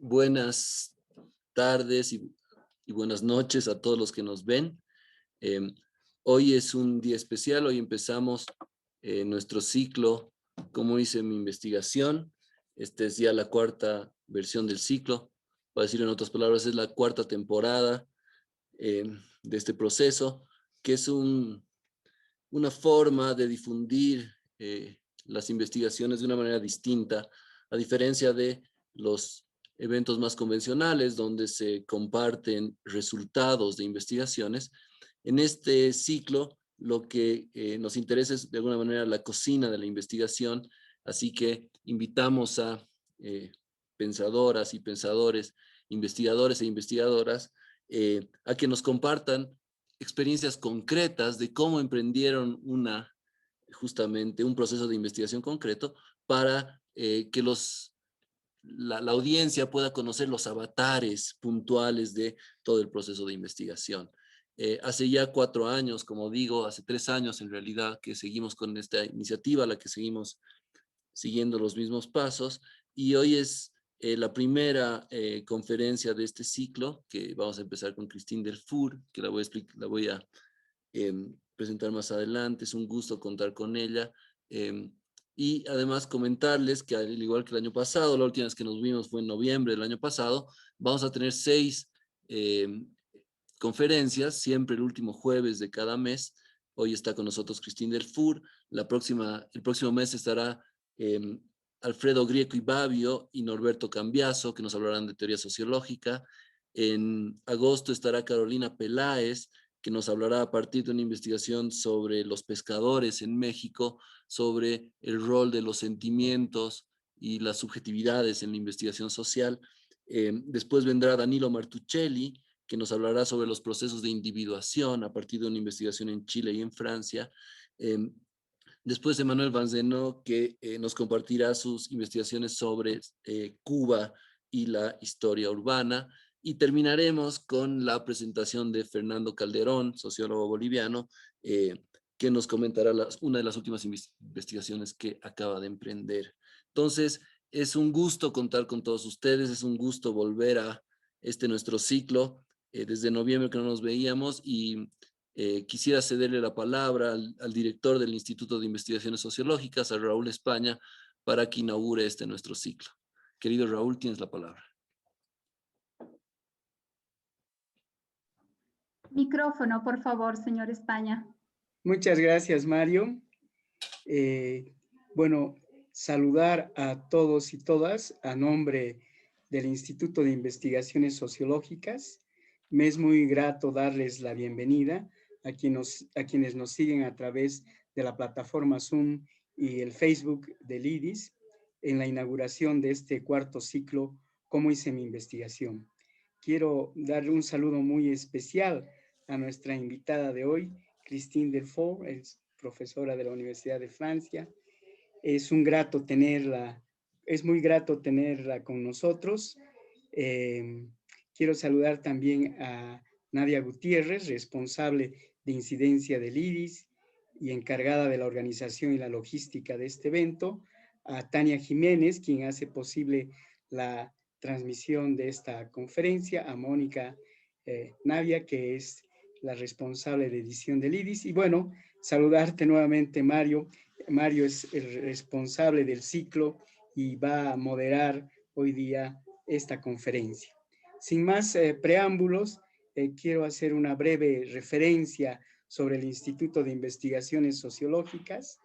Buenas tardes y buenas noches a todos los que nos ven. Em, Hoy es un día especial, hoy empezamos nuestro ciclo, como hice mi investigación. Esta es ya la cuarta versión del ciclo, para decirlo en otras palabras, es la cuarta temporada de este proceso, que es una forma de difundir las investigaciones de una manera distinta, a diferencia de los eventos más convencionales donde se comparten resultados de investigaciones. En este ciclo lo que nos interesa es de alguna manera la cocina de la investigación, así que invitamos a pensadoras y pensadores, investigadores e investigadoras, a que nos compartan experiencias concretas de cómo emprendieron justamente un proceso de investigación concreto para que la audiencia pueda conocer los avatares puntuales de todo el proceso de investigación. Hace ya 4 años, como digo, hace 3 años en realidad que seguimos con esta iniciativa, la que seguimos siguiendo los mismos pasos, y hoy es la primera conferencia de este ciclo, que vamos a empezar con Christine Delfour, que la voy a presentar más adelante. Es un gusto contar con ella. Y además comentarles que al igual que el año pasado, la última vez que nos vimos fue en noviembre del año pasado, vamos a tener 6 conferencias, siempre el último jueves de cada mes. Hoy está con nosotros Christine Delfour. El próximo mes estará Alfredo Grieco y Babio y Norberto Cambiaso, que nos hablarán de teoría sociológica. En agosto estará Carolina Peláez, que nos hablará a partir de una investigación sobre los pescadores en México, sobre el rol de los sentimientos y las subjetividades en la investigación social. Después vendrá Danilo Martuchelli, que nos hablará sobre los procesos de individuación a partir de una investigación en Chile y en Francia. Después Emmanuel Vanzeno, que nos compartirá sus investigaciones sobre Cuba y la historia urbana. Y terminaremos con la presentación de Fernando Calderón, sociólogo boliviano, que nos comentará una de las últimas investigaciones que acaba de emprender. Entonces, es un gusto contar con todos ustedes, es un gusto volver a nuestro ciclo. Desde noviembre que no nos veíamos, y quisiera cederle la palabra al director del Instituto de Investigaciones Sociológicas, a Raúl España, para que inaugure nuestro ciclo. Querido Raúl, tienes la palabra. Micrófono, por favor, señor España. Muchas gracias, Mario. Bueno, saludar a todos y todas a nombre del Instituto de Investigaciones Sociológicas. Me es muy grato darles la bienvenida a quienes nos siguen a través de la plataforma Zoom y el Facebook del IDIS en la inauguración de este cuarto ciclo, ¿Cómo hice mi investigación? Quiero darle un saludo muy especial a nuestra invitada de hoy, Christine Delfour, es profesora de la Universidad de Francia. Es muy grato tenerla con nosotros. Quiero saludar también a Nadia Gutiérrez, responsable de incidencia del IDIS y encargada de la organización y la logística de este evento, a Tania Jiménez, quien hace posible la transmisión de esta conferencia, a Mónica Navia, que es la responsable de edición del IDIS, y bueno, saludarte nuevamente, Mario. Mario es el responsable del ciclo y va a moderar hoy día esta conferencia. Sin más preámbulos, quiero hacer una breve referencia sobre el Instituto de Investigaciones Sociológicas.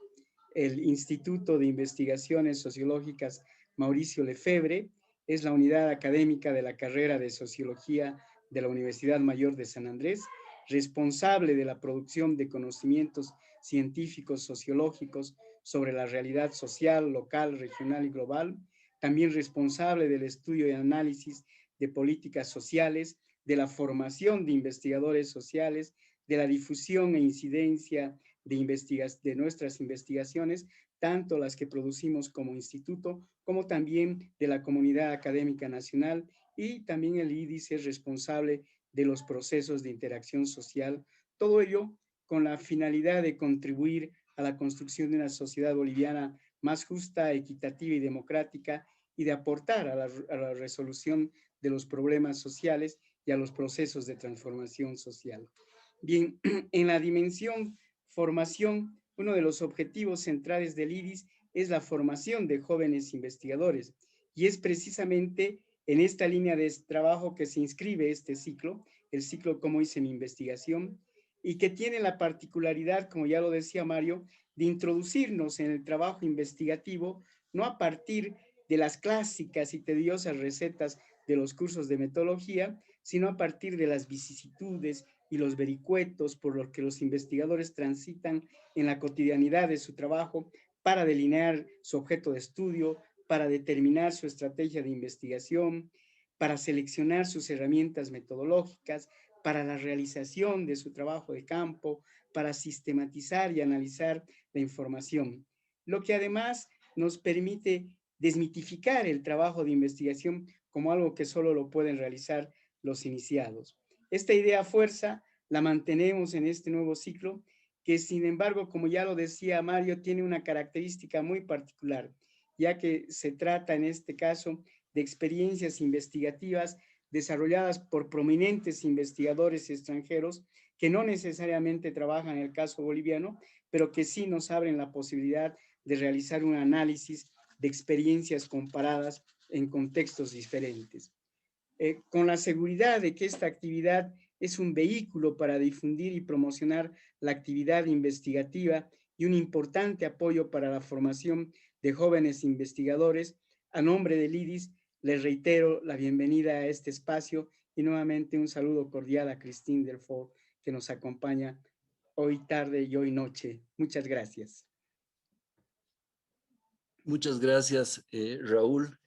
El Instituto de Investigaciones Sociológicas Mauricio Lefebvre es la unidad académica de la carrera de Sociología de la Universidad Mayor de San Andrés, responsable de la producción de conocimientos científicos sociológicos sobre la realidad social, local, regional y global, también responsable del estudio y análisis de políticas sociales, de la formación de investigadores sociales, de la difusión e incidencia de nuestras investigaciones, tanto las que producimos como instituto, como también de la comunidad académica nacional, y también el IDIS es responsable de los procesos de interacción social, todo ello con la finalidad de contribuir a la construcción de una sociedad boliviana más justa, equitativa y democrática, y de aportar a la resolución de los problemas sociales y a los procesos de transformación social. Bien, en la dimensión formación, uno de los objetivos centrales del IDIS es la formación de jóvenes investigadores, y es precisamente en esta línea de trabajo que se inscribe este ciclo, el ciclo Cómo hice mi investigación, y que tiene la particularidad, como ya lo decía Mario, de introducirnos en el trabajo investigativo, no a partir de las clásicas y tediosas recetas de los cursos de metodología, sino a partir de las vicisitudes y los vericuetos por los que los investigadores transitan en la cotidianidad de su trabajo para delinear su objeto de estudio, para determinar su estrategia de investigación, para seleccionar sus herramientas metodológicas, para la realización de su trabajo de campo, para sistematizar y analizar la información, lo que además nos permite desmitificar el trabajo de investigación como algo que solo lo pueden realizar los iniciados. Esta idea fuerza la mantenemos en este nuevo ciclo, que sin embargo, como ya lo decía Mario, tiene una característica muy particular, ya que se trata en este caso de experiencias investigativas desarrolladas por prominentes investigadores extranjeros que no necesariamente trabajan en el caso boliviano, pero que sí nos abren la posibilidad de realizar un análisis de experiencias comparadas en contextos diferentes. Con la seguridad de que esta actividad es un vehículo para difundir y promocionar la actividad investigativa y un importante apoyo para la formación de jóvenes investigadores, a nombre del IDIS les reitero la bienvenida a este espacio y nuevamente un saludo cordial a Christine Delfort, que nos acompaña hoy tarde y hoy noche. Muchas gracias. Muchas gracias, Raúl.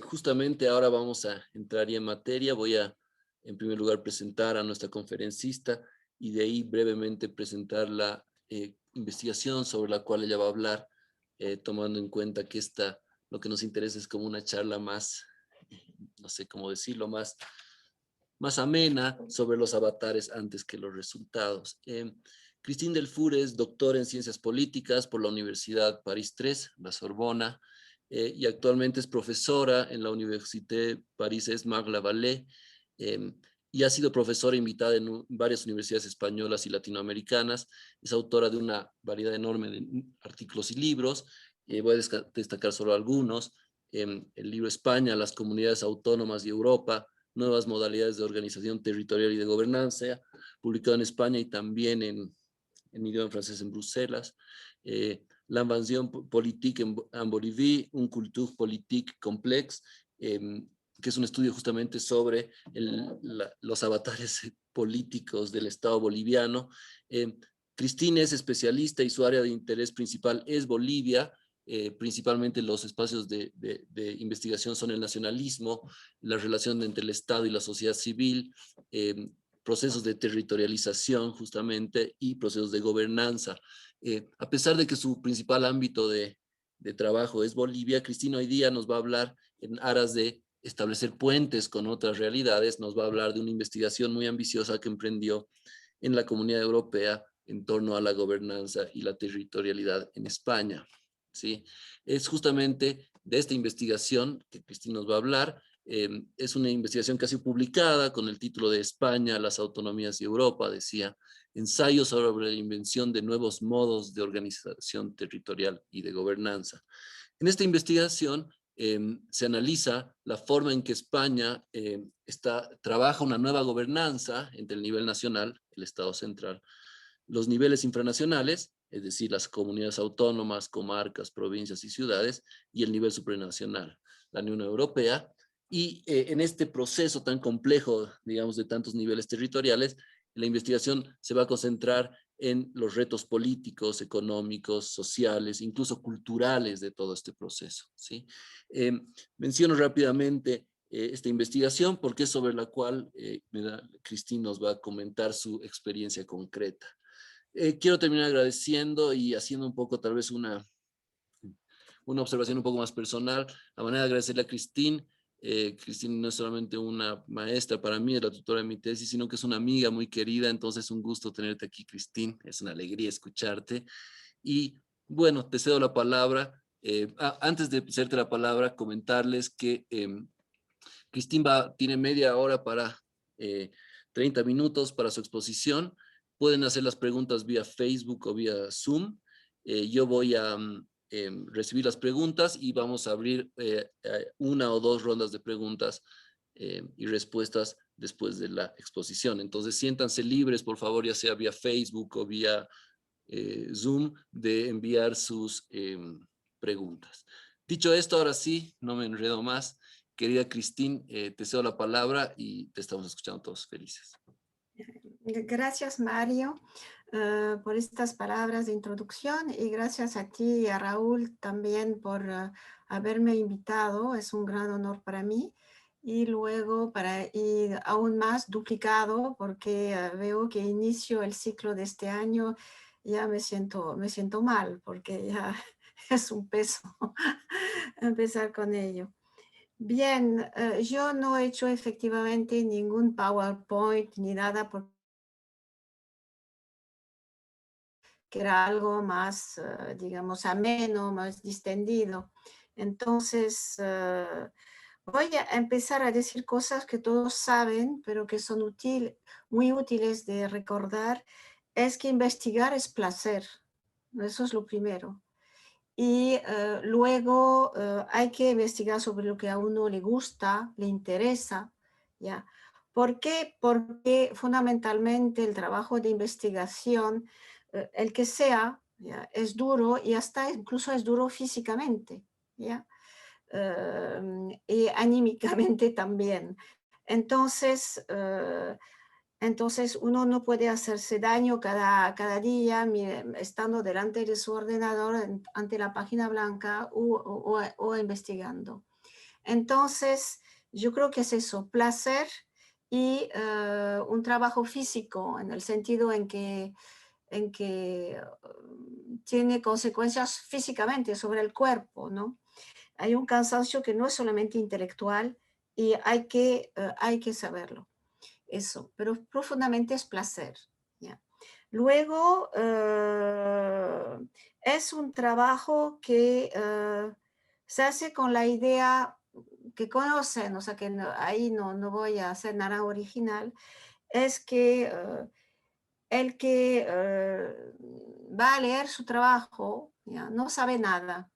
Justamente ahora vamos a entrar ya en materia. Voy a, en primer lugar, presentar a nuestra conferencista y de ahí brevemente presentar la investigación sobre la cual ella va a hablar, tomando en cuenta que lo que nos interesa es como una charla más, no sé cómo decirlo, más amena sobre los avatares antes que los resultados. Christine Delfour es doctora en Ciencias Políticas por la Universidad París III, la Sorbona, y actualmente es profesora en la Université París-Marne-la-Vallée, y ha sido profesora invitada en varias universidades españolas y latinoamericanas. Es autora de una variedad enorme de artículos y libros. Voy a destacar solo algunos. El libro España, las comunidades autónomas y Europa, nuevas modalidades de organización territorial y de gobernanza, publicado en España y también en idioma francés en Bruselas. L'invention politique en Bolivie, un culture politique complexe, que es un estudio justamente sobre los avatares políticos del Estado boliviano. Cristina es especialista y su área de interés principal es Bolivia. Principalmente los espacios de investigación son el nacionalismo, la relación entre el Estado y la sociedad civil, procesos de territorialización justamente y procesos de gobernanza. A pesar de que su principal ámbito de trabajo es Bolivia, Cristina hoy día nos va a hablar en aras de establecer puentes con otras realidades, nos va a hablar de una investigación muy ambiciosa que emprendió en la Comunidad Europea en torno a la gobernanza y la territorialidad en España. ¿Sí? Es justamente de esta investigación que Cristina nos va a hablar. Es una investigación casi publicada con el título de España, las autonomías y Europa, decía, ensayos sobre la invención de nuevos modos de organización territorial y de gobernanza. En esta investigación se analiza la forma en que España trabaja una nueva gobernanza entre el nivel nacional, el Estado central, los niveles infranacionales, es decir, las comunidades autónomas, comarcas, provincias y ciudades, y el nivel supranacional, la Unión Europea. Y en este proceso tan complejo, digamos, de tantos niveles territoriales, la investigación se va a concentrar en los retos políticos, económicos, sociales, incluso culturales de todo este proceso, ¿sí? Menciono rápidamente esta investigación porque es sobre la cual Cristina nos va a comentar su experiencia concreta. Quiero terminar agradeciendo y haciendo un poco tal vez una observación un poco más personal, a manera de agradecerle a Cristina. Cristina no es solamente una maestra para mí, es la tutora de mi tesis, sino que es una amiga muy querida, entonces es un gusto tenerte aquí, Cristina, es una alegría escucharte. Y bueno, te cedo la palabra Antes de hacerte la palabra, comentarles que Cristín tiene media hora para 30 minutos para su exposición. Pueden hacer las preguntas vía Facebook o vía Zoom. Yo voy a recibir las preguntas y vamos a abrir una o dos rondas de preguntas y respuestas después de la exposición. Entonces, siéntanse libres, por favor, ya sea vía Facebook o vía Zoom, de enviar sus preguntas. Dicho esto, ahora sí, no me enredo más. Querida Cristín, te cedo la palabra y te estamos escuchando todos felices. Gracias, Mario, por estas palabras de introducción y gracias a ti y a Raúl también por haberme invitado. Es un gran honor para mí. Y luego, y aún más duplicado, porque veo que inicio el ciclo de este año, ya me siento mal, porque ya es un peso empezar con ello. Bien, yo no he hecho efectivamente ningún PowerPoint ni nada porque era algo más, digamos, ameno, más distendido. Entonces, voy a empezar a decir cosas que todos saben, pero que son muy útiles de recordar. Es que investigar es placer. Eso es lo primero. Y luego hay que investigar sobre lo que a uno le gusta, le interesa, ¿ya? ¿Por qué? Porque fundamentalmente el trabajo de investigación, el que sea, ¿ya? Es duro y hasta incluso es duro físicamente, ¿ya? Y anímicamente también. Entonces, uno no puede hacerse daño cada día estando delante de su ordenador ante la página blanca o investigando. Entonces, yo creo que es eso, placer y un trabajo físico en el sentido en que tiene consecuencias físicamente sobre el cuerpo, ¿no? Hay un cansancio que no es solamente intelectual y hay que saberlo. Eso, pero profundamente es placer. ¿Ya? Luego, es un trabajo que se hace con la idea que conocen, o sea que ahí no voy a hacer nada original, es que el que va a leer su trabajo, ¿ya? No sabe nada,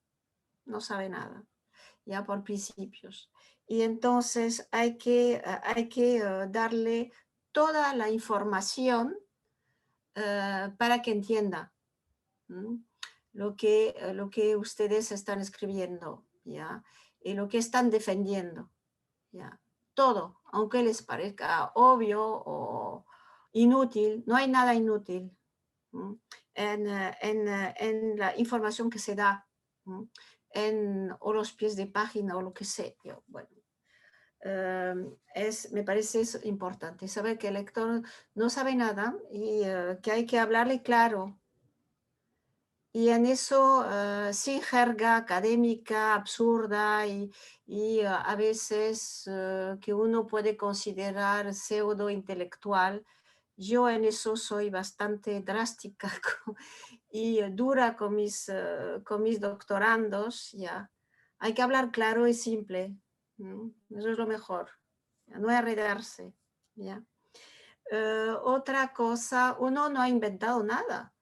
ya por principios. Y entonces hay que darle toda la información para que entienda lo que ustedes están escribiendo, ¿ya? Y lo que están defendiendo, ¿ya? Todo, aunque les parezca obvio o inútil, no hay nada inútil en la información que se da, o los pies de página o lo que sea. Bueno, me parece eso importante, saber que el lector no sabe nada y que hay que hablarle claro. Y en eso, sin jerga académica absurda y a veces que uno puede considerar pseudo intelectual, yo en eso soy bastante drástica y dura con mis doctorandos. Ya. Hay que hablar claro y simple. Eso es lo mejor. ¿Ya? No enredarse. ¿Ya? Otra cosa, uno no ha inventado nada.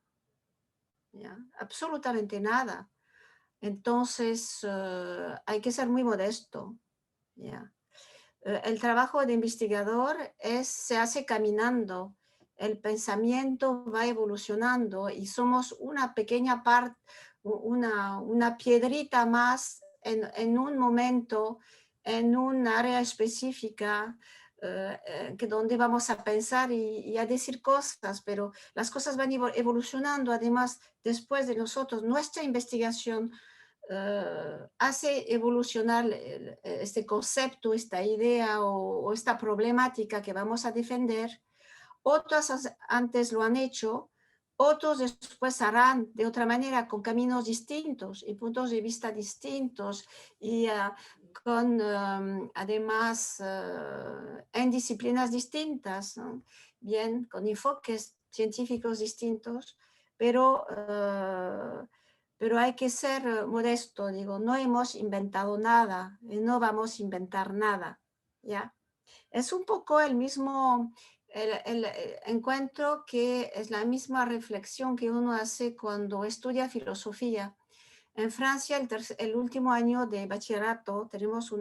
¿Ya? Absolutamente nada. Entonces, hay que ser muy modesto. ¿Ya? El trabajo de investigador se hace caminando. El pensamiento va evolucionando y somos una pequeña parte, una piedrita más en un momento, en un área específica, que donde vamos a pensar y a decir cosas, pero las cosas van evolucionando. Además, después de nosotros, nuestra investigación hace evolucionar este concepto, esta idea o esta problemática que vamos a defender. Otros antes lo han hecho, otros después harán de otra manera, con caminos distintos y puntos de vista distintos y con además en disciplinas distintas, ¿no? Bien, con enfoques científicos distintos, pero pero hay que ser modesto, digo, no hemos inventado nada, no vamos a inventar nada, ¿ya? Es un poco el mismo el encuentro, que es la misma reflexión que uno hace cuando estudia filosofía. En Francia, el último año de bachillerato, tenemos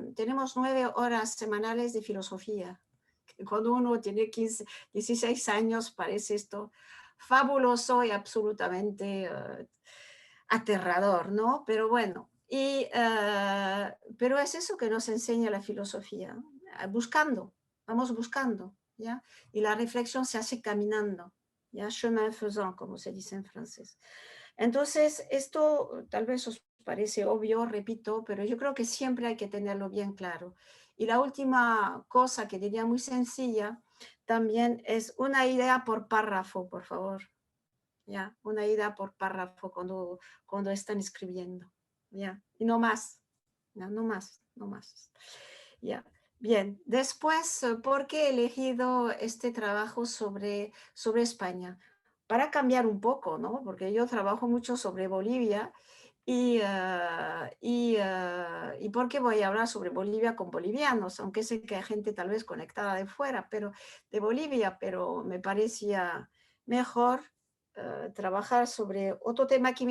9 horas semanales de filosofía. Cuando uno tiene 15, 16 años, parece esto fabuloso y absolutamente aterrador, ¿no? Pero bueno, pero es eso que nos enseña la filosofía, buscando, vamos buscando, ¿ya? Y la reflexión se hace caminando, ¿ya? Chemin faisant, como se dice en francés. Entonces, esto tal vez os parece obvio, repito, pero yo creo que siempre hay que tenerlo bien claro. Y la última cosa que diría muy sencilla también es una idea por párrafo, por favor. ¿Ya? Una idea por párrafo cuando están escribiendo. ¿Ya? Y no más. ¿Ya? No más, no más. ¿Ya? Bien, después, ¿por qué he elegido este trabajo sobre España? Para cambiar un poco, ¿no? Porque yo trabajo mucho sobre Bolivia y ¿por qué voy a hablar sobre Bolivia con bolivianos? Aunque sé que hay gente tal vez conectada de fuera, pero de Bolivia, pero me parecía mejor trabajar sobre otro tema que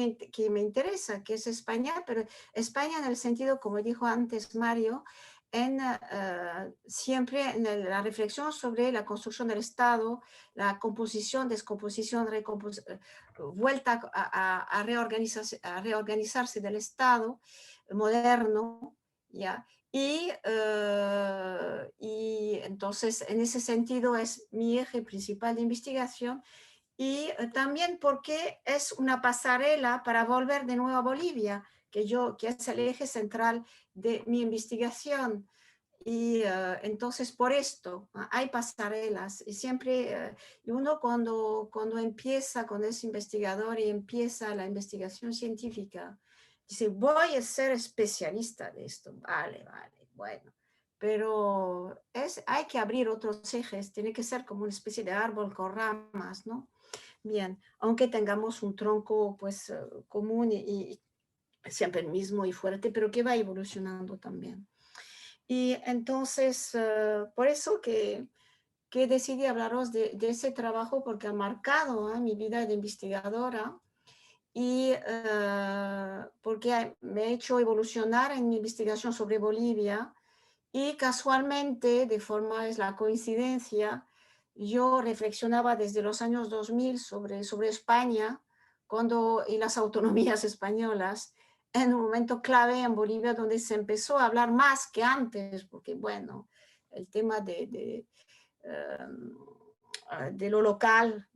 me interesa, que es España, pero España en el sentido, como dijo antes Mario, siempre en la reflexión sobre la construcción del Estado, la composición, descomposición, vuelta a reorganizarse del Estado moderno, ¿ya? Y entonces, en ese sentido, es mi eje principal de investigación, y también porque es una pasarela para volver de nuevo a Bolivia, que es el eje central de mi investigación. Y entonces por esto hay pasarelas y siempre uno cuando es investigador y empieza la investigación científica, dice, voy a ser especialista de esto. Vale, bueno. Pero hay que abrir otros ejes, tiene que ser como una especie de árbol con ramas, ¿no? Bien, aunque tengamos un tronco pues común y siempre el mismo y fuerte, pero que va evolucionando también. Y entonces, por eso que decidí hablaros de ese trabajo, porque ha marcado mi vida de investigadora y porque me ha hecho evolucionar en mi investigación sobre Bolivia. Y casualmente, es la coincidencia, yo reflexionaba desde los años 2000 sobre España y las autonomías españolas, en un momento clave en Bolivia donde se empezó a hablar más que antes, porque bueno, el tema de lo local,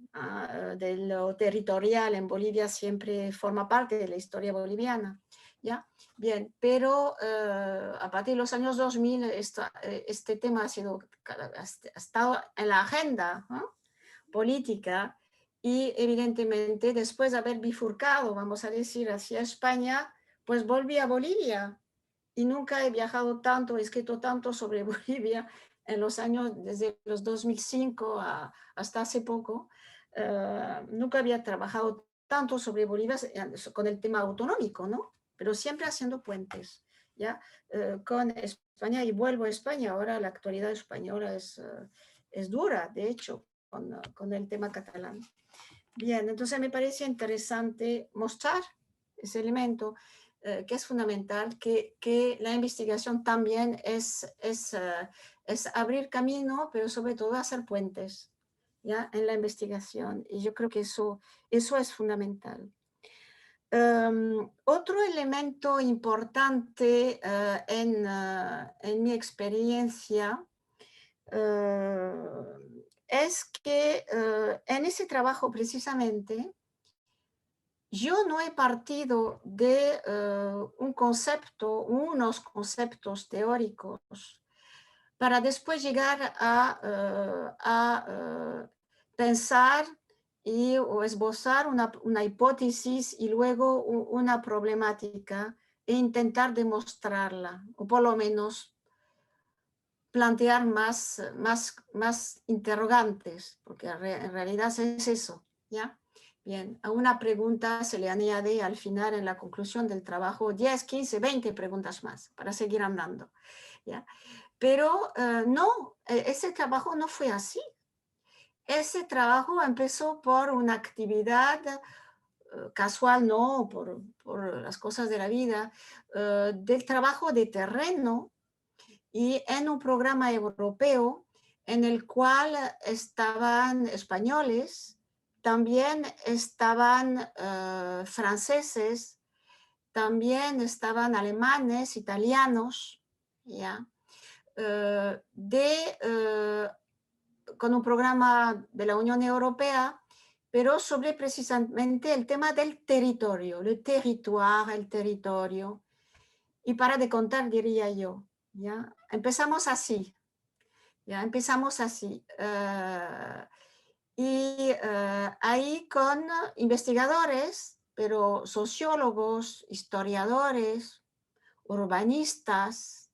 de lo territorial en Bolivia siempre forma parte de la historia boliviana, ¿ya? Bien, pero a partir de los años 2000 este tema ha estado en la agenda, ¿no?, política, y evidentemente después de haber bifurcado, vamos a decir, hacia España, pues volví a Bolivia y nunca he viajado tanto, he escrito tanto sobre Bolivia en los años, desde los 2005 hasta hace poco. Nunca había trabajado tanto sobre Bolivia con el tema autonómico, ¿no? Pero siempre haciendo puentes, ¿ya? Con España, y vuelvo a España. Ahora la actualidad española es dura, de hecho, con el tema catalán. Bien, entonces me parece interesante mostrar ese elemento que es fundamental, que la investigación también es abrir camino, pero sobre todo hacer puentes, ¿ya?, en la investigación. Y yo creo que eso es fundamental. Otro elemento importante en mi experiencia es que en ese trabajo precisamente yo no he partido de unos conceptos teóricos para después llegar a pensar o esbozar una hipótesis y luego una problemática e intentar demostrarla, o por lo menos plantear más interrogantes, porque en realidad es eso, ¿ya? Bien, a una pregunta se le añade al final, en la conclusión del trabajo, 10, 15, 20 preguntas más para seguir andando. ¿Ya? Pero no, ese trabajo no fue así. Ese trabajo empezó por una actividad casual, no, por las cosas de la vida, del trabajo de terreno y en un programa europeo en el cual estaban españoles, también estaban franceses, también estaban alemanes, italianos, ¿ya? Con un programa de la Unión Europea, pero sobre precisamente el tema del territorio, el territorio. Y para de contar, diría yo, ¿ya? Empezamos así, ¿ya? Empezamos así. Ahí con investigadores, pero sociólogos, historiadores, urbanistas,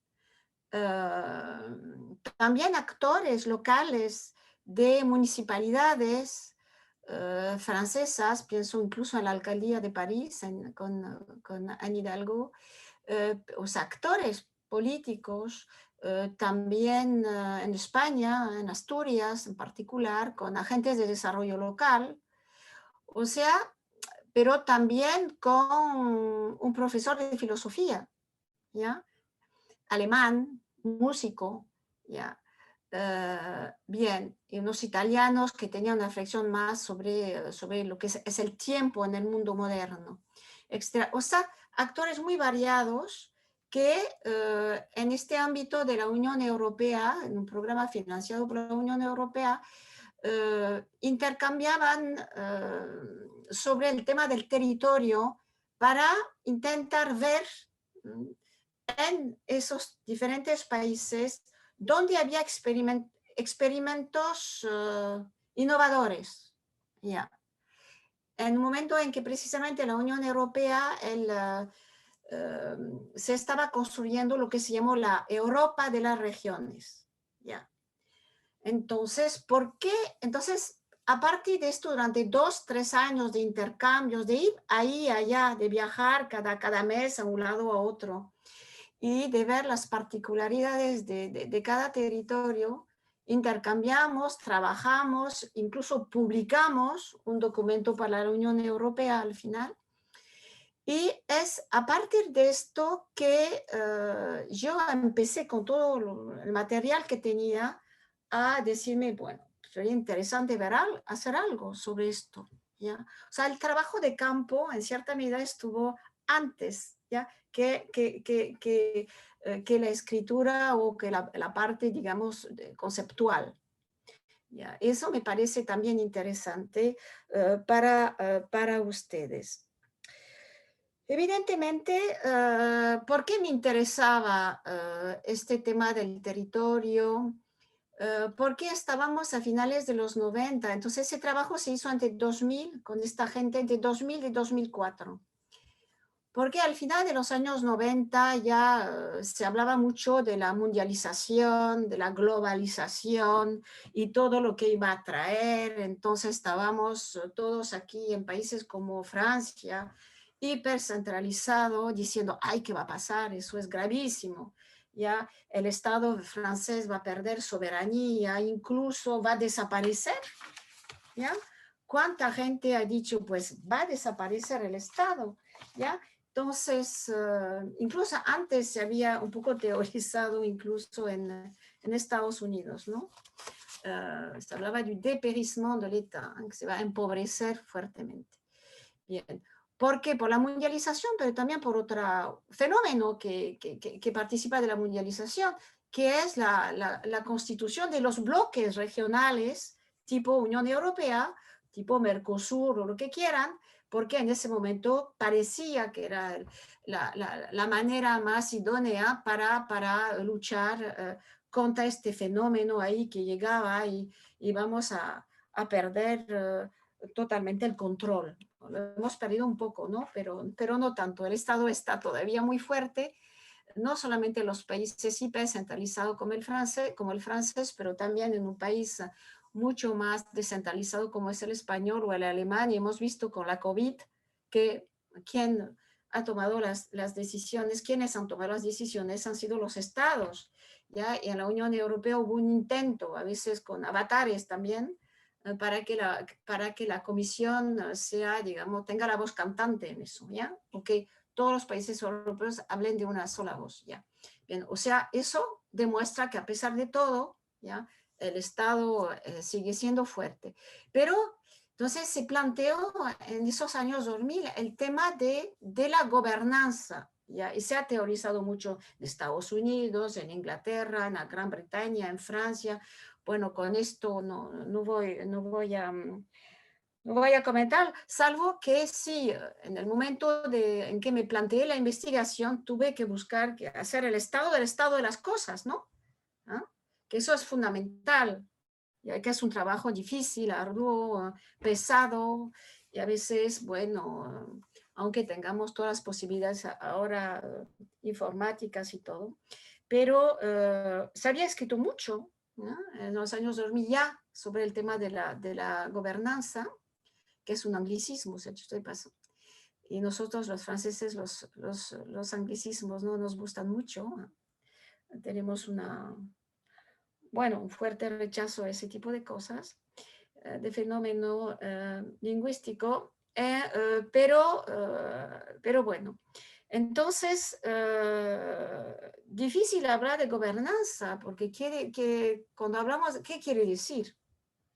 también actores locales de municipalidades francesas, pienso incluso en la alcaldía de París con Anne Hidalgo, o sea, actores políticos, también en España, en Asturias en particular, con agentes de desarrollo local, o sea, pero también con un profesor de filosofía, ¿ya? Alemán, músico, ¿ya? Bien, y unos italianos que tenían una reflexión más sobre lo que es el tiempo en el mundo moderno. O sea, actores muy variados que en este ámbito de la Unión Europea, en un programa financiado por la Unión Europea, intercambiaban sobre el tema del territorio para intentar ver en esos diferentes países donde había experimentos innovadores. Yeah. En un momento en que precisamente la Unión Europea se estaba construyendo lo que se llamó la Europa de las regiones. Yeah. Entonces, ¿por qué? Entonces, a partir de esto, durante 2, 3 años de intercambios, de ir ahí, allá, de viajar cada mes a un lado a otro, y de ver las particularidades de cada territorio, intercambiamos, trabajamos, incluso publicamos un documento para la Unión Europea al final. Y es a partir de esto que yo empecé con todo el material que tenía a decirme, bueno, sería interesante hacer algo sobre esto, ¿ya? O sea, el trabajo de campo en cierta medida estuvo antes, ¿ya? Que la escritura o que la parte, digamos, conceptual. ¿Ya? Eso me parece también interesante para ustedes. Evidentemente, ¿por qué me interesaba este tema del territorio? Porque estábamos a finales de los 90, entonces ese trabajo se hizo entre 2000, con esta gente entre 2000 y 2004. Porque al final de los años 90 ya se hablaba mucho de la mundialización, de la globalización y todo lo que iba a traer. Entonces estábamos todos aquí en países como Francia, hipercentralizado, diciendo, ay, ¿qué va a pasar? Eso es gravísimo. Ya el Estado francés va a perder soberanía, incluso va a desaparecer. ¿Ya? ¿Cuánta gente ha dicho, pues va a desaparecer el Estado? ¿Ya? Entonces, incluso antes se había un poco teorizado incluso en Estados Unidos, ¿no? Se hablaba du dépérissement de l'État, que se va a empobrecer fuertemente. Bien. ¿Por qué? Por la mundialización, pero también por otro fenómeno que participa de la mundialización, que es la constitución de los bloques regionales tipo Unión Europea, tipo Mercosur o lo que quieran, porque en ese momento parecía que era la manera más idónea para luchar contra este fenómeno ahí que llegaba y vamos a perder totalmente el control. Lo hemos perdido un poco, ¿no? Pero no tanto. El Estado está todavía muy fuerte, no solamente en los países hipercentralizados como el francés, pero también en un país mucho más descentralizado como es el español o el alemán, y hemos visto con la COVID que quién ha tomado las decisiones, quienes han tomado las decisiones han sido los estados, ¿ya? Y en la Unión Europea hubo un intento, a veces con avatares también, para que la comisión sea, digamos, tenga la voz cantante en eso, ¿ya? Porque todos los países europeos hablen de una sola voz, ¿ya? Bien, o sea, eso demuestra que a pesar de todo, ¿ya? El Estado sigue siendo fuerte. Pero entonces se planteó en esos años 2000 el tema de la gobernanza, ¿ya? Y se ha teorizado mucho en Estados Unidos, en Inglaterra, en la Gran Bretaña, en Francia. Bueno, con esto no voy a comentar, salvo que sí, en el momento en que me planteé la investigación, tuve que buscar hacer el estado de las cosas, ¿no? ¿Ah? Que eso es fundamental, ya que es un trabajo difícil, arduo, pesado, y a veces, bueno, aunque tengamos todas las posibilidades ahora informáticas y todo, pero se había escrito mucho, ¿no? En los años 2000 ya sobre el tema de la gobernanza, que es un anglicismo, si estoy pasando. Y nosotros los franceses, los anglicismos no nos gustan mucho. Tenemos un fuerte rechazo a ese tipo de cosas, de fenómeno lingüístico, pero bueno. Entonces, difícil hablar de gobernanza, porque cuando hablamos, ¿qué quiere decir?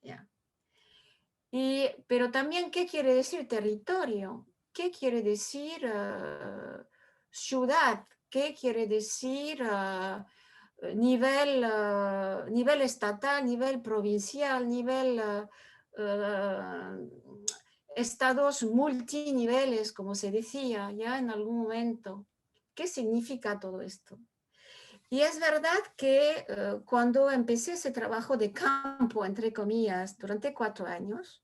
¿Ya? Pero también, ¿qué quiere decir territorio? ¿Qué quiere decir ciudad? ¿Qué quiere decir nivel estatal, nivel provincial, nivel estados multiniveles, como se decía ya en algún momento? ¿Qué significa todo esto? Y es verdad que cuando empecé ese trabajo de campo, entre comillas, durante 4 años,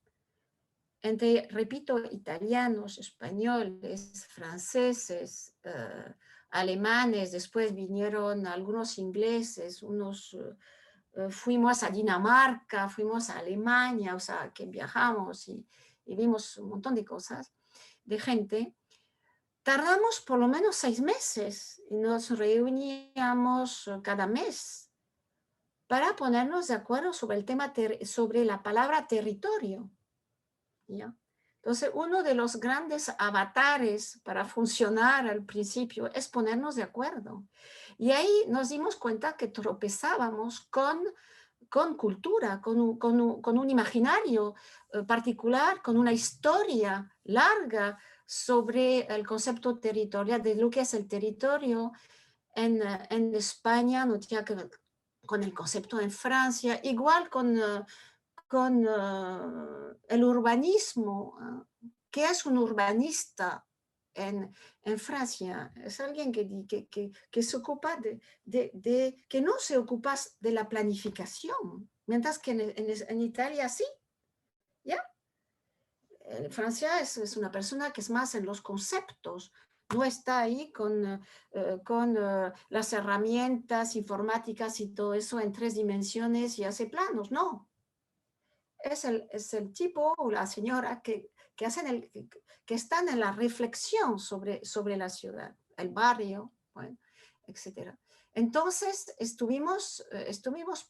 entre, repito, italianos, españoles, franceses, alemanes, después vinieron algunos ingleses, fuimos a Dinamarca, fuimos a Alemania, o sea, que viajamos y vimos un montón de cosas, de gente. Tardamos por lo menos 6 meses y nos reuníamos cada mes para ponernos de acuerdo sobre el tema, sobre la palabra territorio, ¿ya? Entonces, uno de los grandes avatares para funcionar al principio es ponernos de acuerdo. Y ahí nos dimos cuenta que tropezábamos con cultura, con un imaginario particular, con una historia larga sobre el concepto territorial, de lo que es el territorio en España, no tiene que ver con el concepto en Francia, igual con el urbanismo. ¿Qué es un urbanista en Francia? Es alguien que se ocupa que no se ocupa de la planificación, mientras que en Italia sí, ¿ya? En Francia es una persona que es más en los conceptos, no está ahí con las herramientas informáticas y todo eso en 3 dimensiones y hace planos, no. Es el tipo o la señora que están en la reflexión sobre la ciudad, el barrio, bueno, etc. Entonces estuvimos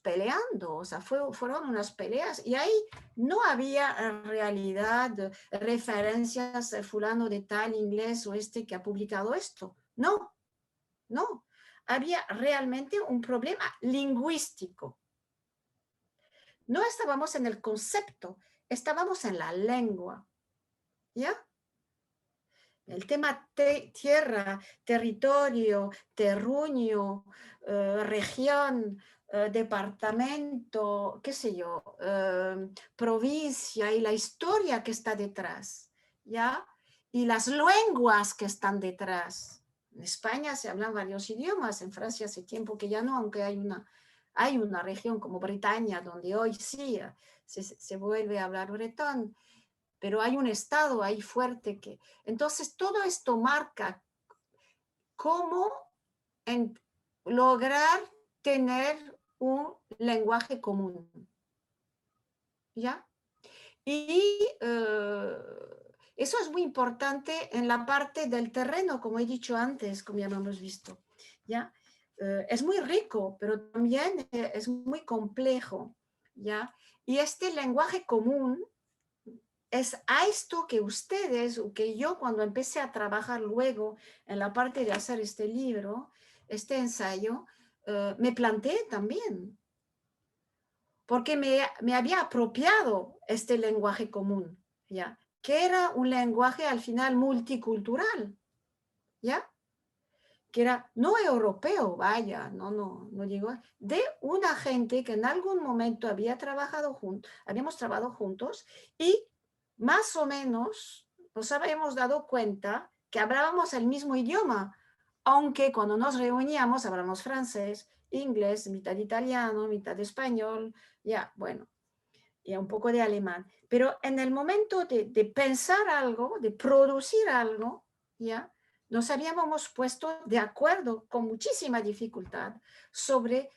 peleando, o sea, fueron unas peleas y ahí no había en realidad referencias a fulano de tal inglés o que ha publicado esto. No. Había realmente un problema lingüístico. No estábamos en el concepto, estábamos en la lengua, ¿ya? El tema tierra, territorio, terruño, región, departamento, qué sé yo, provincia y la historia que está detrás, ¿ya? Y las lenguas que están detrás. En España se hablan varios idiomas, en Francia hace tiempo que ya no, aunque hay una región como Bretaña donde hoy sí se vuelve a hablar bretón, pero hay un estado ahí fuerte que... Entonces todo esto marca cómo lograr tener un lenguaje común. ¿ya? Y eso es muy importante en la parte del terreno, como he dicho antes, como ya lo hemos visto, ¿ya? Es muy rico, pero también es muy complejo, ¿ya? Y este lenguaje común es a esto que ustedes, o que yo cuando empecé a trabajar luego en la parte de hacer este libro, este ensayo, me planteé también, porque me había apropiado este lenguaje común, ¿ya? Que era un lenguaje al final multicultural, ¿ya? Que era no europeo, vaya, no digo, de una gente que en algún momento había trabajado juntos, habíamos trabajado juntos y más o menos nos habíamos dado cuenta que hablábamos el mismo idioma, aunque cuando nos reuníamos hablamos francés, inglés, mitad italiano, mitad español, ya, bueno, y un poco de alemán. Pero en el momento de pensar algo, de producir algo, ya, nos habíamos puesto de acuerdo con muchísima dificultad sobre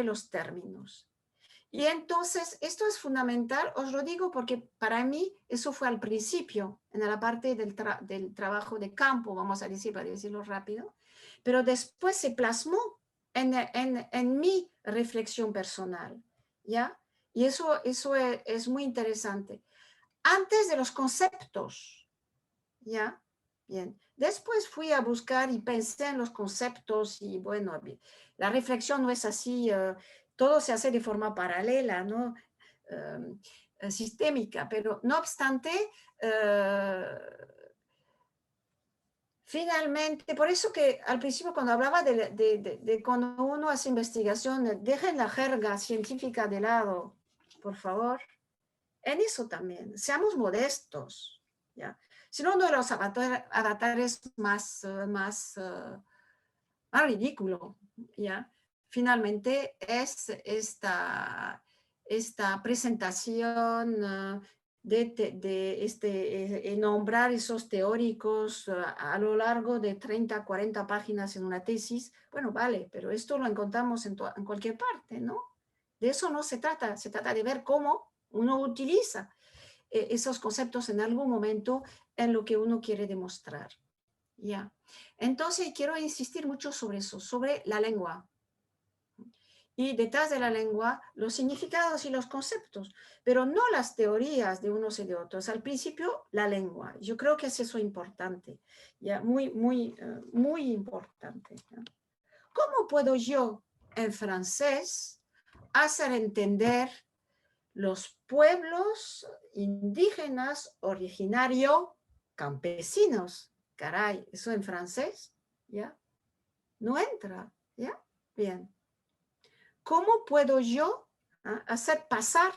los términos. Y entonces, esto es fundamental, os lo digo porque para mí eso fue al principio, en la parte del trabajo de campo, vamos a decir, para decirlo rápido, pero después se plasmó en mi reflexión personal, ¿ya? Y eso es muy interesante. Antes de los conceptos, ¿ya? Bien. Después fui a buscar y pensé en los conceptos y bueno, la reflexión no es así, todo se hace de forma paralela, ¿no? Sistémica, pero no obstante, finalmente, por eso que al principio cuando hablaba de cuando uno hace investigación, dejen la jerga científica de lado, por favor. En eso también, seamos modestos, ¿ya? Si no, uno de los avatares más ridículo, ¿ya? Finalmente es esta presentación nombrar esos teóricos a lo largo de 30, 40 páginas en una tesis. Bueno, vale, pero esto lo encontramos en cualquier parte, ¿no? De eso no se trata de ver cómo uno utiliza esos conceptos en algún momento en lo que uno quiere demostrar. ¿Ya? Entonces quiero insistir mucho sobre eso, sobre la lengua. Y detrás de la lengua, los significados y los conceptos, pero no las teorías de unos y de otros. Al principio, la lengua. Yo creo que es eso importante, ya muy importante. ¿Ya? ¿Cómo puedo yo, en francés, hacer entender los pueblos indígenas originarios campesinos? Caray, eso en francés, ¿ya? No entra, ¿ya? Bien. ¿Cómo puedo yo hacer pasar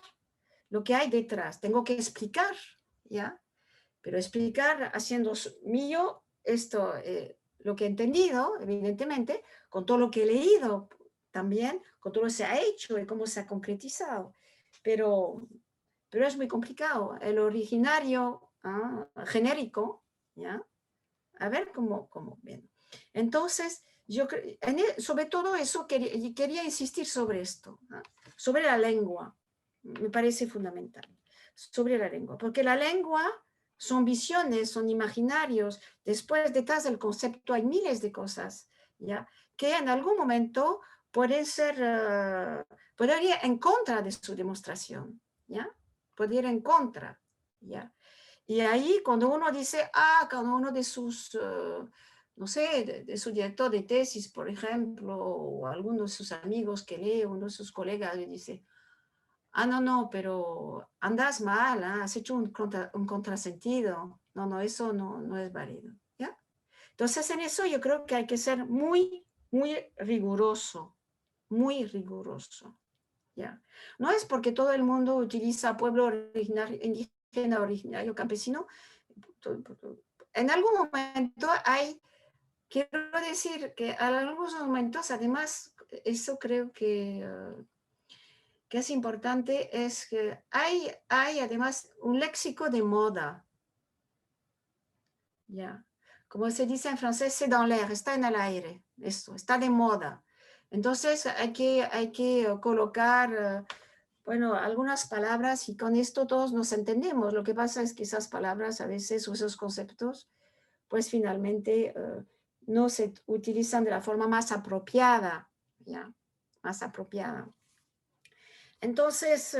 lo que hay detrás? Tengo que explicar, ¿ya? Pero explicar haciendo mío esto, lo que he entendido, evidentemente, con todo lo que he leído también, con todo lo que se ha hecho y cómo se ha concretizado. Pero es muy complicado. El originario genérico, ¿ya? A ver cómo bien. Entonces, yo sobre todo eso quería insistir sobre esto, ¿no? Sobre la lengua, me parece fundamental, sobre la lengua, porque la lengua son visiones, son imaginarios, después detrás del concepto hay miles de cosas, ¿ya? Que en algún momento pueden pueden ir en contra de su demostración, ¿ya? Pueden ir en contra, ¿ya? Y ahí cuando uno dice, cada uno de sus, no sé, de su director de tesis, por ejemplo, o alguno de sus amigos que lee, uno de sus colegas le dice, no, pero andas mal, has hecho un contrasentido. No, eso no es válido, ¿ya? Entonces en eso yo creo que hay que ser muy riguroso, ¿ya? No es porque todo el mundo utiliza pueblo indígena, originario, campesino. En algún momento quiero decir que en algunos momentos, además, eso creo que es importante, es que hay además un léxico de moda, ¿ya? Como se dice en francés, c'est dans l'air, está en el aire, esto, está de moda. Entonces hay que colocar bueno, algunas palabras y con esto todos nos entendemos. Lo que pasa es que esas palabras a veces o esos conceptos, pues finalmente no se utilizan de la forma más apropiada, ¿ya? Más apropiada. Entonces,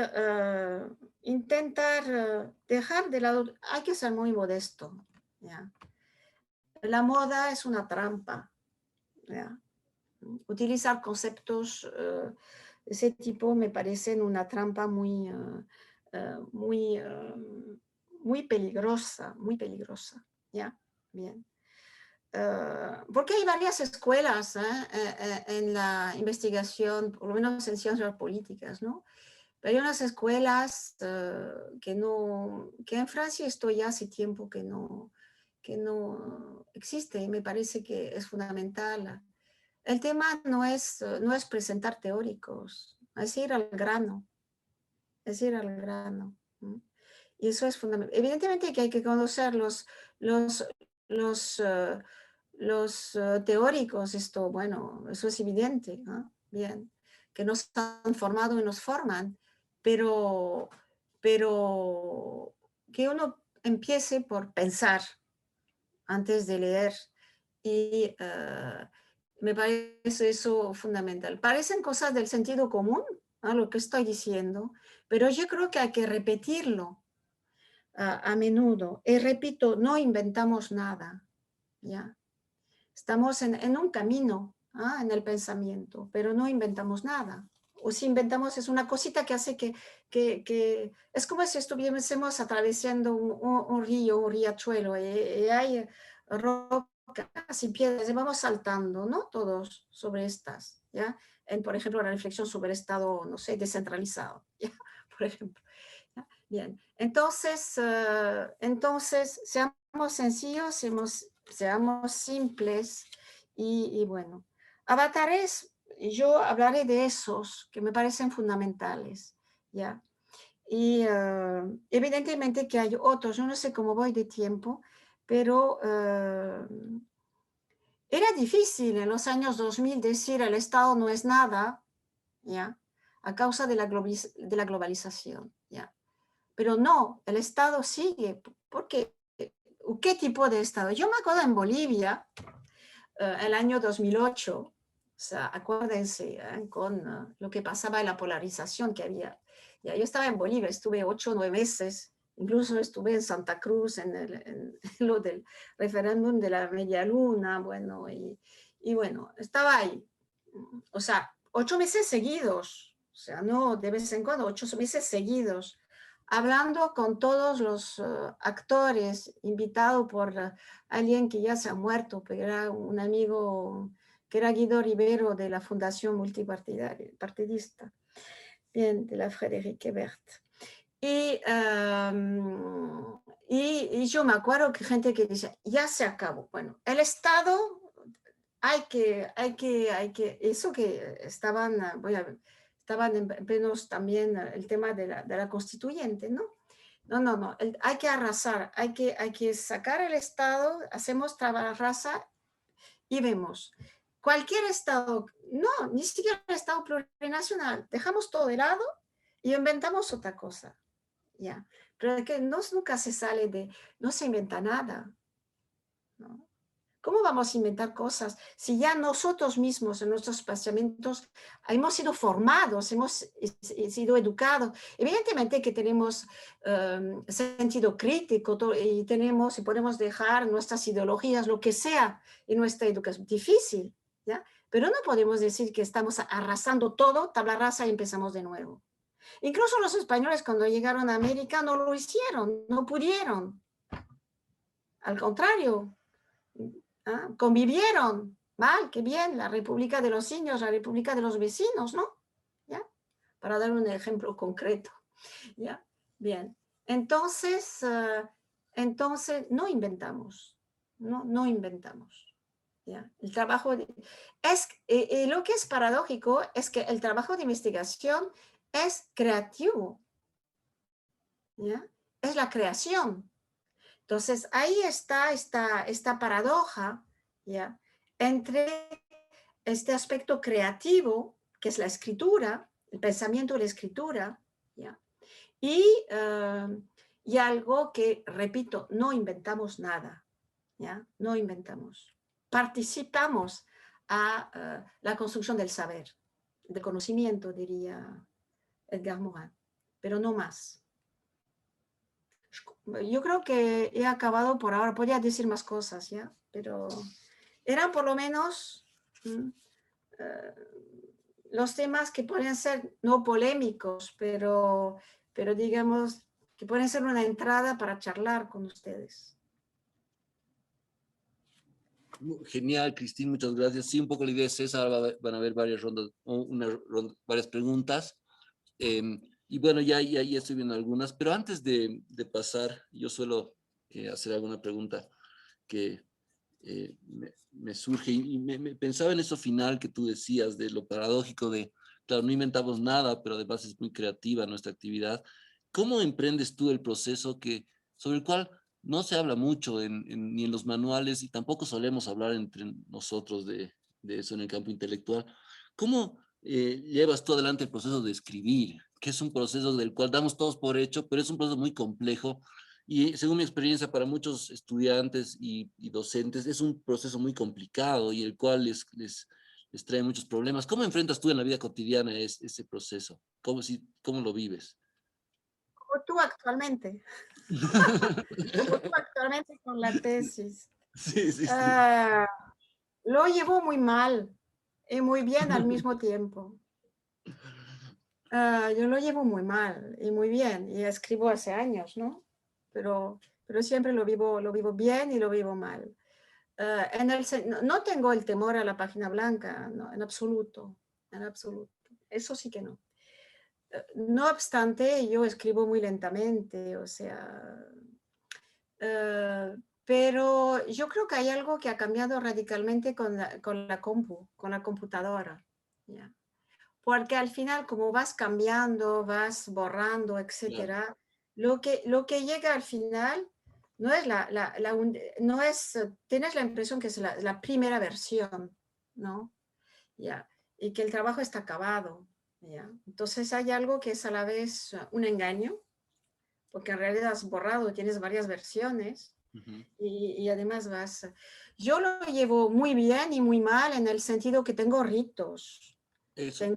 intentar dejar de lado, hay que ser muy modesto, ¿ya? La moda es una trampa, ¿ya? Utilizar conceptos de ese tipo me parecen una trampa muy, muy peligrosa, ¿ya? Bien. Porque hay varias escuelas en la investigación, por lo menos en ciencias políticas, ¿no? Pero hay unas escuelas que en Francia esto ya hace tiempo que no existe y me parece que es fundamental. El tema no es presentar teóricos, es ir al grano, ¿no? Y eso es fundamental. Evidentemente que hay que conocer los, teóricos, esto, bueno, eso es evidente, ¿no? Bien, que nos han formado y nos forman, pero que uno empiece por pensar antes de leer y me parece eso fundamental. Parecen cosas del sentido común, ¿no? Lo que estoy diciendo, pero yo creo que hay que repetirlo a menudo. Y repito, no inventamos nada, ¿ya? Estamos en un camino, en el pensamiento, pero no inventamos nada. O si inventamos es una cosita que hace que es como si estuviésemos atravesando un río, un riachuelo, y hay rocas y piedras, y vamos saltando, ¿no? Todos sobre estas, ¿ya? Por ejemplo, la reflexión sobre el estado, no sé, descentralizado, ¿ya? Por ejemplo. ¿Ya? Bien, entonces seamos sencillos, seamos simples y bueno, avatares, yo hablaré de esos que me parecen fundamentales, ¿ya? Y evidentemente que hay otros, yo no sé cómo voy de tiempo, pero era difícil en los años 2000 decir el Estado no es nada, ¿ya? A causa de la globalización, ¿ya? Pero no, el Estado sigue. ¿Por qué? ¿Qué tipo de Estado? Yo me acuerdo en Bolivia, el año 2008, o sea, acuérdense con lo que pasaba en la polarización que había. Ya, yo estaba en Bolivia, estuve 8 o 9 meses, incluso estuve en Santa Cruz en lo del referéndum de la media luna, bueno, y bueno, estaba ahí. O sea, 8 meses seguidos, o sea, no de vez en cuando, 8 meses seguidos, hablando con todos los actores, invitado por alguien que ya se ha muerto, pero era un amigo que era Guido Rivero de la Fundación Multipartidista, bien, de la Frédéric Ebert. Y yo me acuerdo que gente que decía, ya se acabó. Bueno, el Estado eso que estaban, estaban en plenos también el tema de la constituyente, ¿no? No, hay que arrasar, hay que sacar el Estado, hacemos raza y vemos. Cualquier Estado, no, ni siquiera el Estado plurinacional, dejamos todo de lado y inventamos otra cosa, ¿ya? Pero es que nunca se sale no se inventa nada, ¿no? ¿Cómo vamos a inventar cosas si ya nosotros mismos en nuestros pensamientos hemos sido formados, hemos sido educados? Evidentemente que tenemos sentido crítico y podemos dejar nuestras ideologías, lo que sea, en nuestra educación. Difícil, ¿ya? Pero no podemos decir que estamos arrasando todo, tabla rasa y empezamos de nuevo. Incluso los españoles cuando llegaron a América no lo hicieron, no pudieron. Al contrario, convivieron, mal, qué bien, la República de los Indios, la República de los Vecinos, ¿no? ¿Ya? Para dar un ejemplo concreto, ¿ya? Bien, entonces no inventamos, no inventamos, ¿ya? El trabajo, lo que es paradójico es que el trabajo de investigación es creativo, ¿ya? Es la creación. Entonces, ahí está esta paradoja, ¿ya? Entre este aspecto creativo, que es la escritura, el pensamiento de la escritura, ¿ya? Y algo que, repito, no inventamos nada, ¿ya? No inventamos. Participamos a la construcción del saber, del conocimiento, diría Edgar Morin, pero no más. Yo creo que he acabado por ahora, podría decir más cosas, ¿ya? Pero eran por lo menos los temas que pueden ser no polémicos, pero digamos que pueden ser una entrada para charlar con ustedes. Genial, Cristina, muchas gracias. Sí, un poco la idea es esa, van a haber varias rondas, varias preguntas. Y bueno, ya estoy viendo algunas, pero antes de pasar, yo suelo hacer alguna pregunta que me surge y me pensaba en eso final que tú decías de lo paradójico de, claro, no inventamos nada, pero además es muy creativa nuestra actividad. ¿Cómo emprendes tú el proceso sobre el cual no se habla mucho ni en los manuales y tampoco solemos hablar entre nosotros de eso en el campo intelectual? ¿Cómo llevas tú adelante el proceso de escribir? Que es un proceso del cual damos todos por hecho, pero es un proceso muy complejo y según mi experiencia, para muchos estudiantes y docentes es un proceso muy complicado y el cual les trae muchos problemas. ¿Cómo enfrentas tú en la vida cotidiana ese proceso? ¿Cómo lo vives? Como tú actualmente. Como tú actualmente con la tesis. Sí, sí, sí. Lo llevo muy mal y muy bien al mismo tiempo. Yo lo llevo muy mal y muy bien, y escribo hace años, ¿no? Pero siempre lo vivo bien y lo vivo mal. No tengo el temor a la página blanca, no, en absoluto, en absoluto. Eso sí que no. No obstante, yo escribo muy lentamente, o sea, pero yo creo que hay algo que ha cambiado radicalmente con la computadora. ¿Ya? Porque al final, como vas cambiando, vas borrando, etcétera, lo que llega al final no es no es, tienes la impresión que es la primera versión, ¿no? ¿Ya? Y que el trabajo está acabado, ¿ya? Entonces hay algo que es a la vez un engaño, porque en realidad has borrado, tienes varias versiones, y además yo lo llevo muy bien y muy mal en el sentido que tengo ritos. Eso.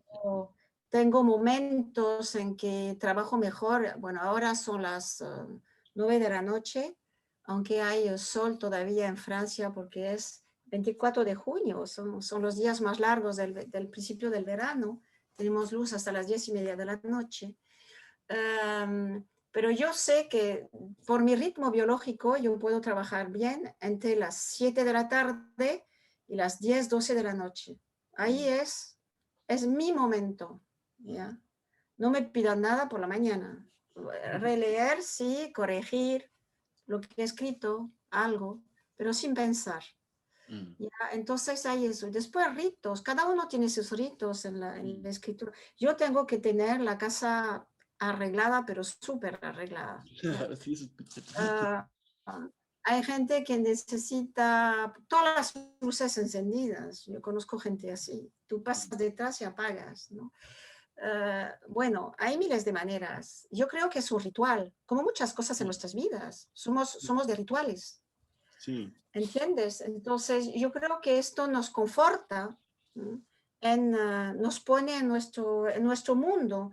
Tengo momentos en que trabajo mejor. Bueno, ahora son las 9 de la noche, aunque hay sol todavía en Francia porque es 24 de junio, son los días más largos del principio del verano. Tenemos luz hasta las 10:30 de la noche. Pero yo sé que por mi ritmo biológico yo puedo trabajar bien entre las 7 de la tarde y las 10, 12 de la noche. Ahí es mi momento, ¿ya? No me pidan nada por la mañana. Releer, sí, corregir lo que he escrito, algo, pero sin pensar. ¿Ya? Entonces hay eso. Después ritos, cada uno tiene sus ritos en la escritura. Yo tengo que tener la casa arreglada, pero súper arreglada. Sí, Hay gente que necesita todas las luces encendidas. Yo conozco gente así. Tú pasas detrás y apagas, ¿no? Bueno, hay miles de maneras. Yo creo que es un ritual, como muchas cosas en nuestras vidas. Somos de rituales. sí. ¿Entiendes? Entonces, yo creo que esto nos conforta, nos pone en nuestro mundo.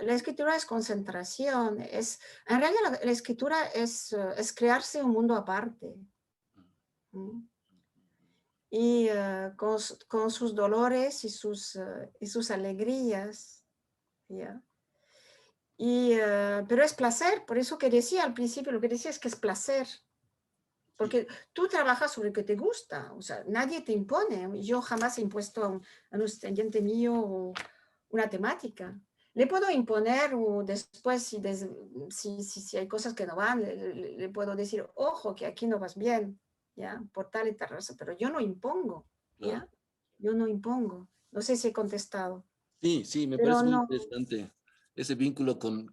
La escritura es concentración, en realidad la escritura es crearse un mundo aparte. Y con sus dolores y sus alegrías. ¿Ya? Pero es placer, por eso que decía al principio, lo que decía es que es placer. Porque tú trabajas sobre lo que te gusta, o sea, nadie te impone. Yo jamás he impuesto a un estudiante mío una temática. Le puedo imponer o después, si hay cosas que no van, le puedo decir, ojo, que aquí no vas bien, ¿ya? Por tal y tal razón, pero yo no impongo, ¿ya? Claro. Yo no impongo. No sé si he contestado, Sí, sí, me pero parece muy no. interesante ese vínculo con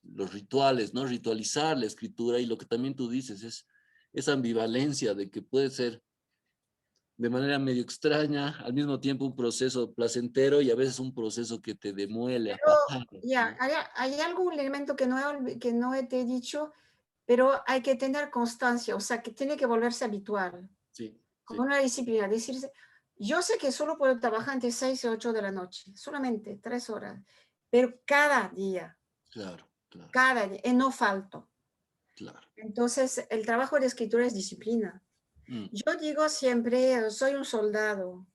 los rituales, ¿no? Ritualizar la escritura y lo que también tú dices es esa ambivalencia de que puede ser de manera medio extraña, al mismo tiempo un proceso placentero y a veces un proceso que te demuele a Pero patadas, ya, ¿no? hay algún elemento que que no te he dicho, pero hay que tener constancia, o sea, que tiene que volverse habitual, Sí, como sí, una disciplina. Decirse, yo sé que solo puedo trabajar entre 6 y 8 de la noche, solamente 3 horas, pero claro, claro, cada día, y no falto. claro. Entonces, el trabajo de escritura es disciplina. Mm, Yo digo siempre, soy un soldado,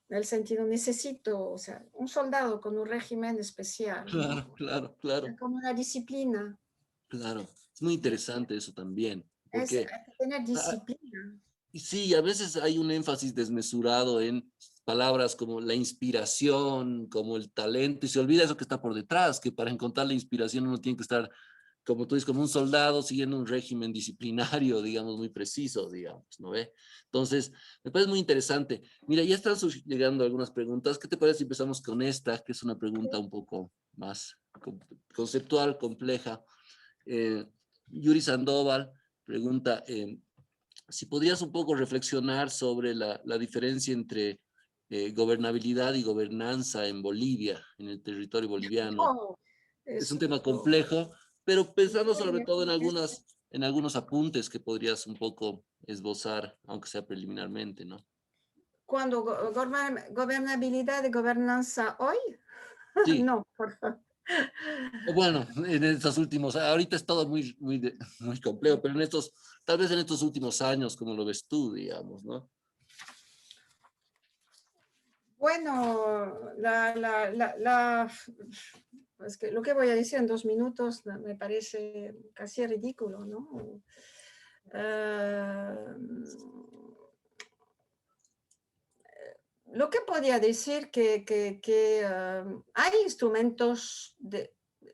en el sentido, necesito, o sea, un soldado con un régimen especial, ¿no? claro, claro, claro, Como una disciplina. claro. Es muy interesante eso también, Hay porque que tener ah, disciplina. y sí, a veces hay un énfasis desmesurado en palabras como la inspiración, como el talento, y se olvida eso que está por detrás, que para encontrar la inspiración uno tiene que estar, como tú dices, como un soldado siguiendo un régimen disciplinario, digamos, muy preciso, digamos, ¿no ve? Entonces, me parece muy interesante. Mira, ya están llegando algunas preguntas. ¿Qué te parece si empezamos con esta, que es una pregunta un poco más conceptual, compleja? Yuri Sandoval pregunta, si podrías un poco reflexionar sobre la diferencia entre gobernabilidad y gobernanza en Bolivia, en el territorio boliviano. Oh, Es un eso, tema complejo, pero pensando sobre todo es en algunos apuntes que podrías un poco esbozar, aunque sea preliminarmente, ¿no? cuando gobernabilidad y gobernanza hoy, Sí, no, por favor. o bueno, en estos últimos, ahorita es todo muy, muy, muy complejo, pero en estos, tal vez en estos últimos años, como lo ves tú, digamos, ¿no? Bueno, es que lo que voy a decir en 2 minutos me parece casi ridículo, ¿no? Eh, lo que podría decir que hay instrumentos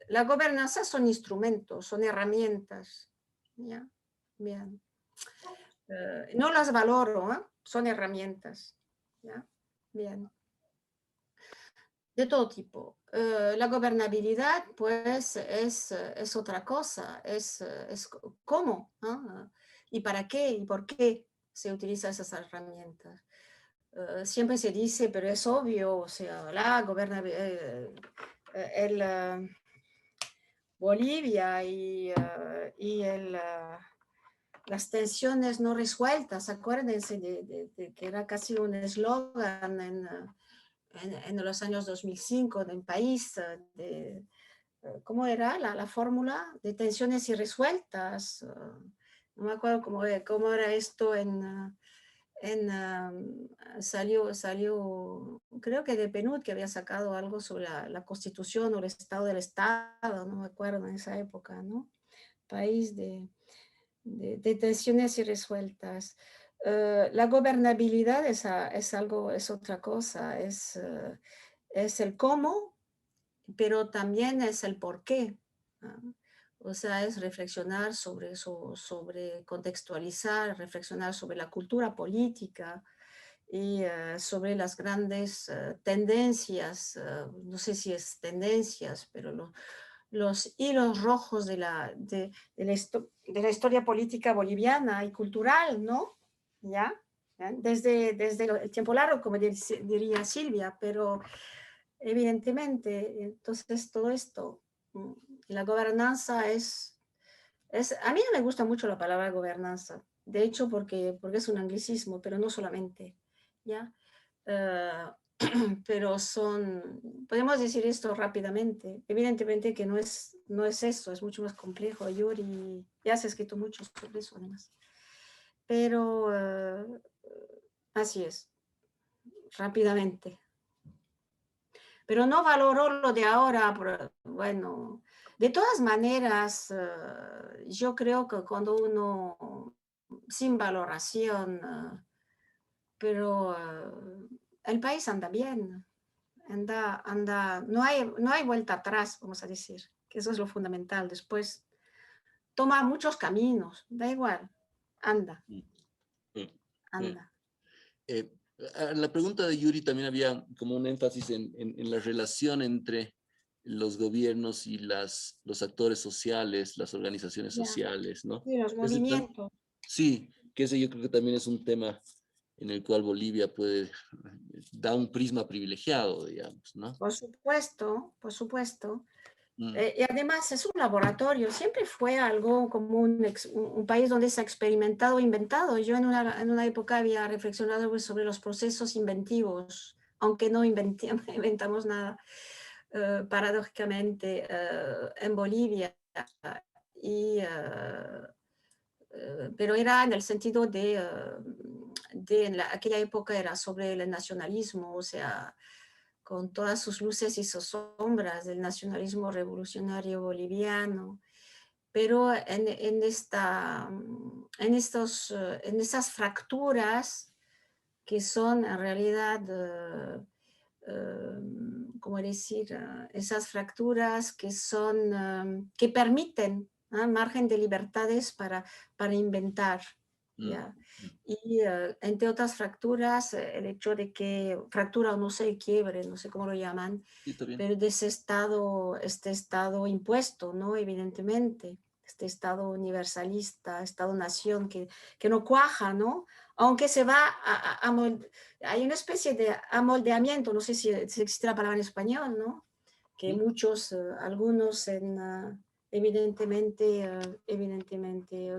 la gobernanza son instrumentos, son herramientas, ¿ya? Bien. No las valoro, ¿eh? Son herramientas, ¿ya? Bien. De todo tipo. La gobernabilidad, pues, es otra cosa, es cómo, ¿no? Y para qué y por qué se utilizan esas herramientas. Siempre se dice, pero es obvio, o sea, la gobernabilidad, Bolivia y las tensiones no resueltas, acuérdense de que era casi un eslogan en los años 2005 en país, ¿cómo era la fórmula? De tensiones irresueltas. No me acuerdo cómo era esto salió, creo que de PNUD, que había sacado algo sobre la Constitución o el Estado del Estado, no me acuerdo en esa época, ¿no? País de tensiones irresueltas. La gobernabilidad es otra cosa, es el cómo, pero también es el por qué, ¿no? O sea, es reflexionar sobre eso, sobre contextualizar, reflexionar sobre la cultura política y sobre las grandes tendencias, no sé si es tendencias, pero los hilos rojos de la historia política boliviana y cultural, ¿no? ¿Ya? ¿Ya? Desde el tiempo largo, como diría Silvia, pero evidentemente, entonces todo esto, la gobernanza a mí no me gusta mucho la palabra gobernanza, de hecho porque es un anglicismo, pero no solamente, ¿ya? Uh, pero podemos decir esto rápidamente, evidentemente que no es eso, es mucho más complejo. Yuri ya se ha escrito mucho sobre eso además, pero así es, rápidamente. Pero no valoro lo de ahora, bueno, de todas maneras, yo creo que cuando uno, sin valoración, pero el país anda bien, anda, no hay vuelta atrás, vamos a decir, que eso es lo fundamental. Después toma muchos caminos, da igual, anda, Mm, mm, mm. anda. La pregunta de Yuri también había como un énfasis en la relación entre los gobiernos y los actores sociales, las organizaciones Ya, sociales, ¿no? sí, los Ese movimientos. sí, que ese yo creo que también es un tema en el cual Bolivia da un prisma privilegiado, digamos, ¿no? Por supuesto, por supuesto. Mm. Y además es un laboratorio, siempre fue algo como un país donde se ha experimentado, inventado. Yo en una época había reflexionado sobre los procesos inventivos, aunque no inventamos nada, paradójicamente, en Bolivia. Y, pero era en el sentido aquella época era sobre el nacionalismo, o sea, con todas sus luces y sus sombras del nacionalismo revolucionario boliviano, pero en esas fracturas que son en realidad, ¿cómo decir? Esas fracturas que permiten margen de libertades para inventar. ¿Ya? Y entre otras fracturas, el hecho de que fractura o no sé, quiebre, no sé cómo lo llaman, Sí, está bien. pero de este estado impuesto, ¿no? Evidentemente, este estado universalista, estado-nación que no cuaja, ¿no? Aunque se va hay una especie de amoldeamiento, no sé si existe la palabra en español, ¿no? Que muchos, algunos evidentemente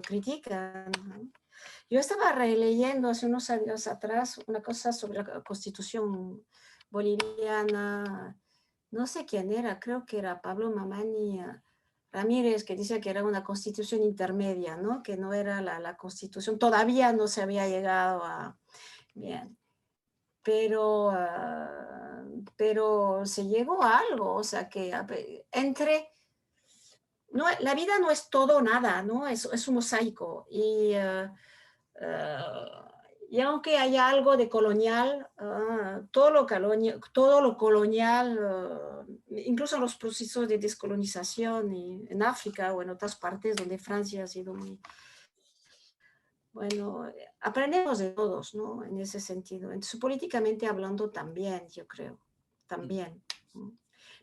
critican, ¿no? Yo estaba releyendo hace unos años atrás una cosa sobre la Constitución boliviana, no sé quién era, creo que era Pablo Mamani Ramírez, que dice que era una constitución intermedia, ¿no? Que no era la constitución, todavía no se había llegado a... Bien, pero se llegó a algo, o sea que no, la vida no es todo o nada, ¿no? Es un mosaico y aunque haya algo de colonial, todo lo colonial, incluso los procesos de descolonización en África o en otras partes donde Francia ha sido muy... Bueno, aprendemos de todos, ¿no? En ese sentido. Entonces, políticamente hablando también, yo creo, también.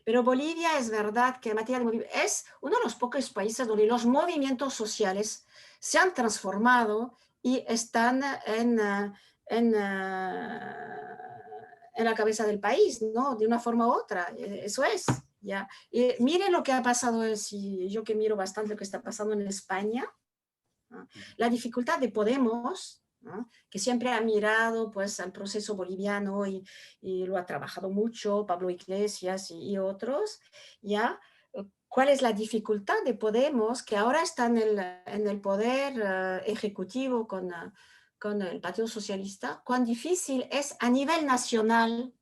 Pero Bolivia es verdad que en materia de movimiento es uno de los pocos países donde los movimientos sociales se han transformado y están en la cabeza del país, ¿no? De una forma u otra, eso es, ¿ya? Y miren lo que ha pasado, yo que miro bastante lo que está pasando en España, ¿no? La dificultad de Podemos, ¿no? Que siempre ha mirado pues, al proceso boliviano y lo ha trabajado mucho, Pablo Iglesias y otros, ¿ya? ¿Cuál es la dificultad de Podemos, que ahora está en el poder ejecutivo con el Partido Socialista? Cuán difícil es a nivel nacional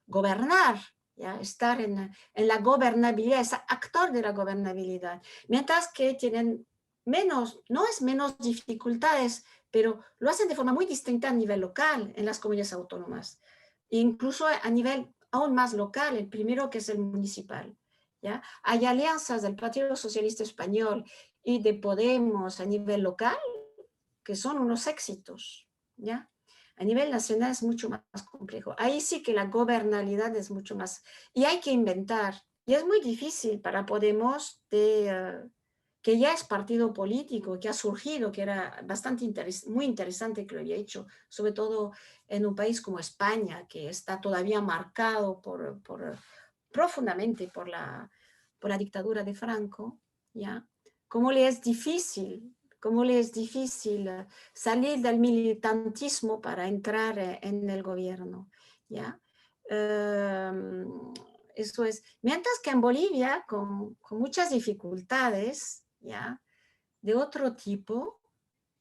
gobernar, ¿ya? Estar en la gobernabilidad, es actor de la gobernabilidad, mientras que tienen no es menos dificultades, pero lo hacen de forma muy distinta a nivel local en las comunidades autónomas, incluso a nivel aún más local, el primero que es el municipal. ¿Ya? Hay alianzas del Partido Socialista Español y de Podemos a nivel local que son unos éxitos, ¿ya? A nivel nacional es mucho más complejo. Ahí sí que la gobernabilidad es mucho más... Y hay que inventar. Y es muy difícil para Podemos, que ya es partido político, que ha surgido, que era muy interesante que lo había hecho, sobre todo en un país como España, que está todavía marcado profundamente por la dictadura de Franco, ¿ya? Cómo le es difícil salir del militantismo para entrar en el gobierno, ¿ya? Eso es. Mientras que en Bolivia, con muchas dificultades, ¿ya? De otro tipo,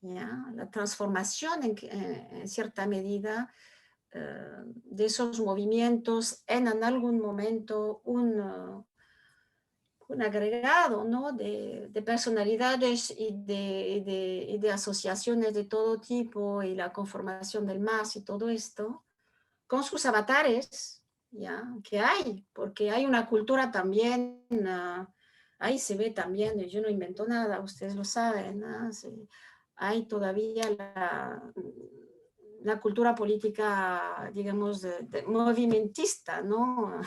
¿ya? La transformación en cierta medida de esos movimientos en algún momento un agregado, ¿no? de personalidades y de asociaciones de todo tipo y la conformación del MAS y todo esto, con sus avatares, ¿ya? Que hay, porque hay una cultura también, ahí se ve también, yo no invento nada, ustedes lo saben, ¿no? Sí, hay todavía la cultura política, digamos, movimentista, ¿no?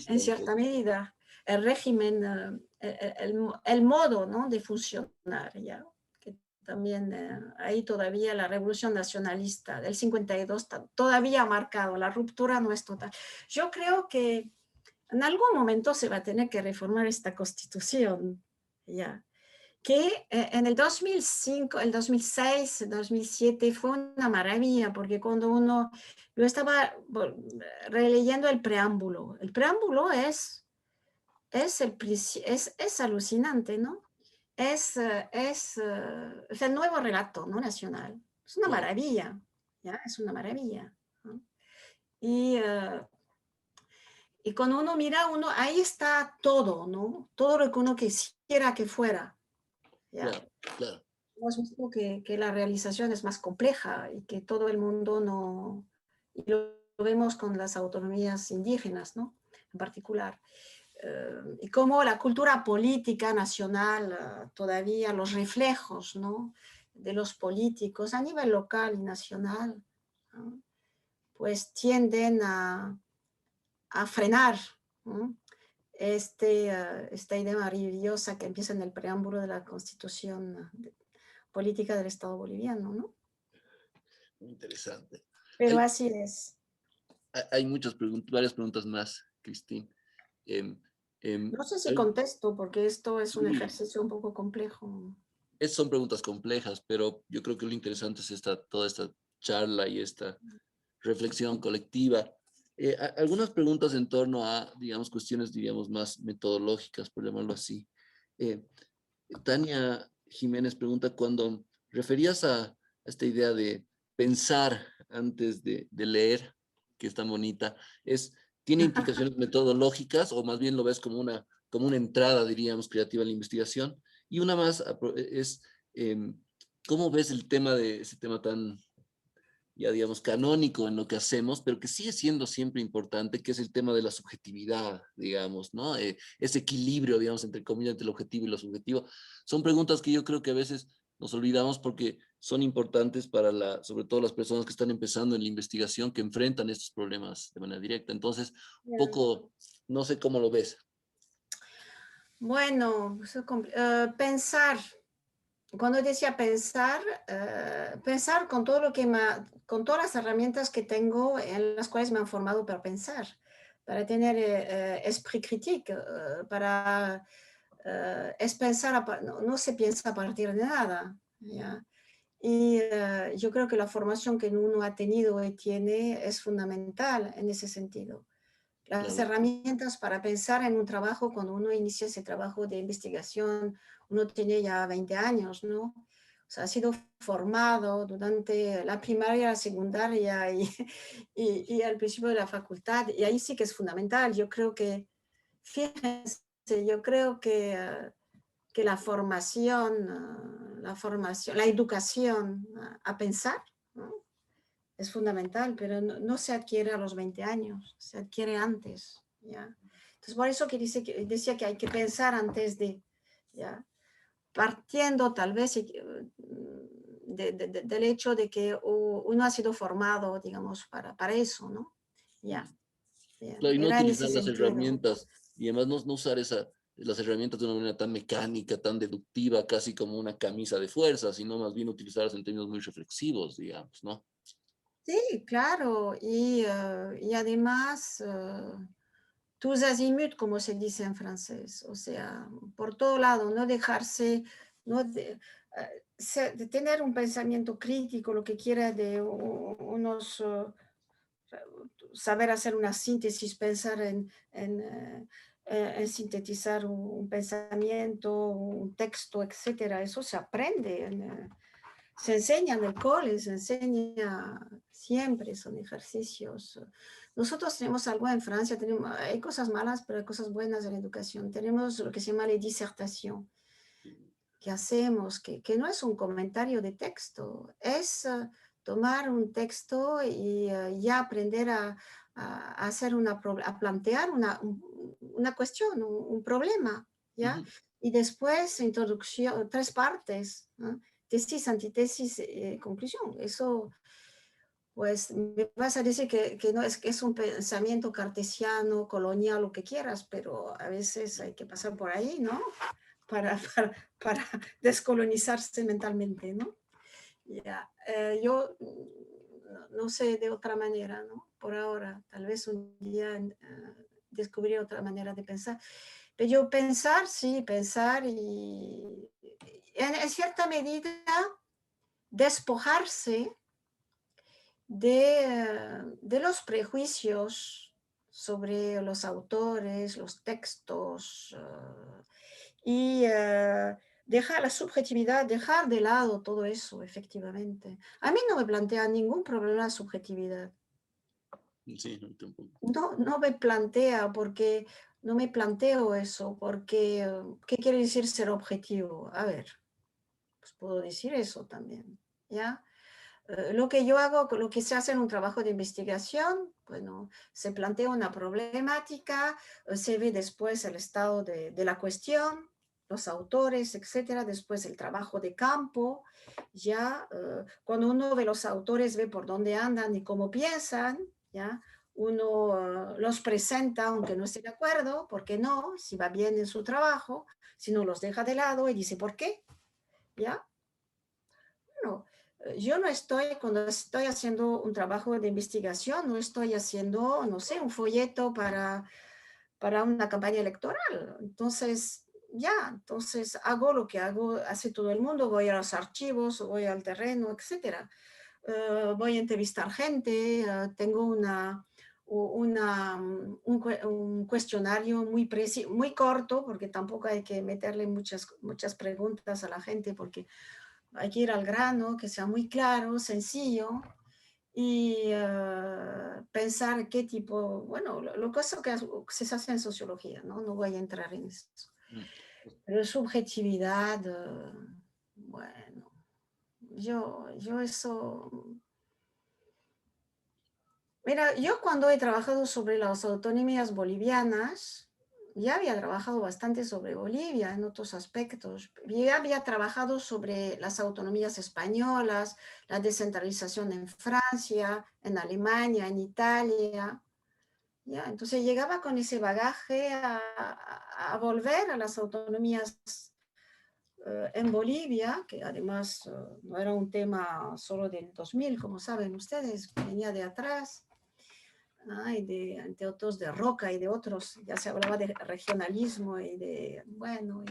En cierta medida el régimen, el modo, ¿no? De funcionar, ¿ya? Que también ahí todavía la revolución nacionalista del 52 todavía ha marcado, la ruptura no es total. Yo creo que en algún momento se va a tener que reformar esta constitución, ya, que en el 2005, el 2006, el 2007 fue una maravilla, porque cuando yo estaba releyendo el preámbulo es alucinante, ¿no? Es el nuevo relato, ¿no? Nacional. Es una maravilla, ¿ya? Es una maravilla, ¿no? Y cuando uno mira, ahí está todo, ¿no? Todo lo que uno quisiera que fuera, ¿ya? Claro, claro. Hemos visto que la realización es más compleja y que todo el mundo no... Y lo vemos con las autonomías indígenas, ¿no? En particular. Y cómo la cultura política nacional, todavía los reflejos, ¿no? De los políticos a nivel local y nacional, ¿no? Pues tienden a frenar, ¿no? Esta idea maravillosa que empieza en el preámbulo de la Constitución Política del Estado boliviano, ¿no? Muy interesante. Pero así es. Hay varias preguntas más, Cristín. No sé si contesto, porque esto es un ejercicio un poco complejo. Son preguntas complejas, pero yo creo que lo interesante es toda esta charla y esta reflexión colectiva. Algunas preguntas en torno a, digamos, cuestiones, diríamos, más metodológicas, por llamarlo así. Tania Jiménez pregunta, cuando referías a esta idea de pensar antes de leer, que es tan bonita, ¿tiene implicaciones metodológicas o más bien lo ves como una entrada, diríamos, creativa a la investigación? Y una más es, ¿cómo ves ese tema tan, ya digamos, canónico en lo que hacemos, pero que sigue siendo siempre importante, que es el tema de la subjetividad, digamos, ¿no? Ese equilibrio, digamos, entre comillas, entre el objetivo y lo subjetivo. Son preguntas que yo creo que a veces nos olvidamos porque son importantes para sobre todo las personas que están empezando en la investigación, que enfrentan estos problemas de manera directa. Entonces, poco, no sé cómo lo ves. Bueno, pensar. Cuando decía pensar, pensar con todo lo que con todas las herramientas que tengo en las cuales me han formado para pensar, para tener esprit critique, es pensar, no se piensa a partir de nada, ¿ya? Y yo creo que la formación que uno ha tenido y tiene es fundamental en ese sentido. Las Claro. herramientas para pensar en un trabajo, cuando uno inicia ese trabajo de investigación, uno tiene ya 20 años, ¿no? O sea, ha sido formado durante la primaria, la secundaria y al principio de la facultad, y ahí sí que es fundamental. Yo creo que, fíjense, yo creo que la formación, la educación a pensar, ¿no? Es fundamental, pero no se adquiere a los 20 años, se adquiere antes, ¿ya? Entonces, por eso decía que hay que pensar antes de, ¿ya? Partiendo tal vez del hecho de que uno ha sido formado, digamos, para eso, ¿no? Ya. Claro, y no Era en ese utilizar las sentido. herramientas, y además no usar las herramientas de una manera tan mecánica, tan deductiva, casi como una camisa de fuerza, sino más bien utilizarlas en términos muy reflexivos, digamos, ¿no? Sí, claro, y además tous azimuts, como se dice en francés, o sea, por todo lado, no dejarse, no de tener un pensamiento crítico, lo que quiera de unos, saber hacer una síntesis, pensar en sintetizar un pensamiento, un texto, etcétera, eso se aprende. Se enseña en el cole, se enseña siempre, son ejercicios. Nosotros tenemos algo en Francia, hay cosas malas, pero hay cosas buenas en la educación. Tenemos lo que se llama la disertación, que hacemos, que no es un comentario de texto, es tomar un texto y ya aprender a plantear una cuestión, un problema, ¿ya? Y después introducción, 3 partes, ¿no? Tesis, antítesis, conclusión. Eso, pues, me vas a decir que no que es un pensamiento cartesiano, colonial, lo que quieras, pero a veces hay que pasar por ahí, ¿no? para descolonizarse mentalmente, ¿no? Ya, yo no sé de otra manera, ¿no? Por ahora, tal vez un día descubrir otra manera de pensar. Pero yo pensar, sí, pensar y en cierta medida despojarse de los prejuicios sobre los autores, los textos, y dejar la subjetividad, dejar de lado todo eso, efectivamente. A mí no me plantea ningún problema la subjetividad. Sí, no, tampoco. No me plantea porque, no me planteo eso, porque, ¿qué quiere decir ser objetivo? A ver, pues puedo decir eso también, ¿ya? Lo que yo hago, lo que se hace en un trabajo de investigación, bueno, se plantea una problemática, se ve después el estado de la cuestión, los autores, etcétera, después el trabajo de campo, ya cuando uno ve los autores, ve por dónde andan y cómo piensan, ya uno los presenta aunque no esté de acuerdo, ¿por qué no? Si va bien en su trabajo, si no los deja de lado y dice ¿por qué? ¿Ya? Bueno, yo no estoy, cuando estoy haciendo un trabajo de investigación, no estoy haciendo, no sé, un folleto para una campaña electoral. Entonces, ya, entonces hago lo que hace todo el mundo, voy a los archivos, voy al terreno, etcétera. Voy a entrevistar gente, tengo un cuestionario muy corto, porque tampoco hay que meterle muchas preguntas a la gente, porque hay que ir al grano, que sea muy claro, sencillo, y pensar qué tipo, bueno, lo que se hace en sociología, ¿no? No voy a entrar en eso. Pero subjetividad, bueno, yo eso... Mira, yo cuando he trabajado sobre las autonomías bolivianas, ya había trabajado bastante sobre Bolivia en otros aspectos. Ya había trabajado sobre las autonomías españolas, la descentralización en Francia, en Alemania, en Italia. ¿Ya? Entonces llegaba con ese bagaje a volver a las autonomías en Bolivia, que además no era un tema solo del 2000, como saben ustedes, venía de atrás. Entre otros de Roca y de otros, ya se hablaba de regionalismo y bueno,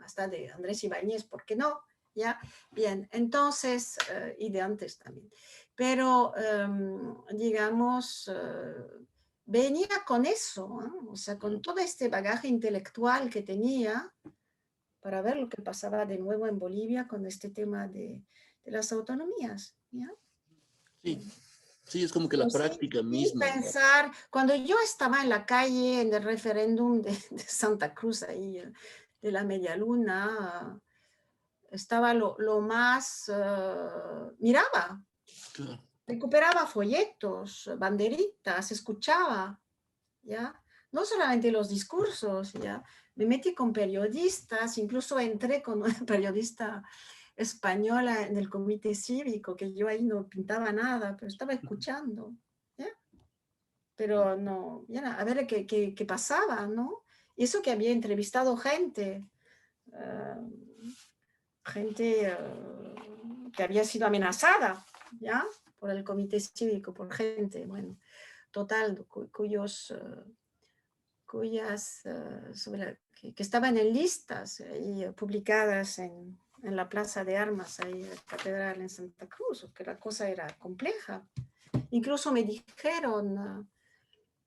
hasta de Andrés Ibáñez, ¿por qué no? Ya, bien, entonces, y de antes también. Pero, digamos, venía con eso, o sea, con todo este bagaje intelectual que tenía para ver lo que pasaba de nuevo en Bolivia con este tema de las autonomías, ¿ya? Sí, sí, es como que la Pues sí, práctica sí, misma. pensar, cuando yo estaba en la calle en el referéndum de Santa Cruz, ahí, de la Media Luna, estaba lo más, miraba, Claro. recuperaba folletos, banderitas, escuchaba, ¿ya? No solamente los discursos, ¿ya? Me metí con periodistas, incluso entré con una periodista española en el comité cívico, que yo ahí no pintaba nada, pero estaba escuchando, ¿ya? Pero no, ya, a ver qué pasaba, ¿no? Y eso que había entrevistado gente, gente que había sido amenazada, ¿ya? Por el comité cívico, por gente, bueno, total, que estaban en listas ahí, publicadas en la Plaza de Armas, ahí en la Catedral en Santa Cruz, que la cosa era compleja. Incluso me dijeron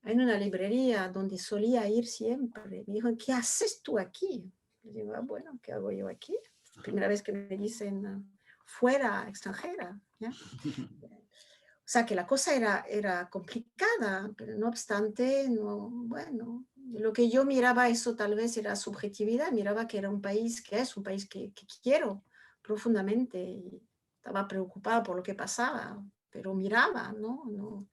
en una librería donde solía ir siempre, me dijo, ¿qué haces tú aquí? Le digo, bueno, ¿qué hago yo aquí? Primera vez que me dicen fuera, extranjera, ¿ya? O sea, que la cosa era complicada, pero no obstante, no, bueno, lo que yo miraba eso tal vez era subjetividad, miraba que era un país, que es un país que quiero profundamente y estaba preocupada por lo que pasaba, pero miraba, ¿no?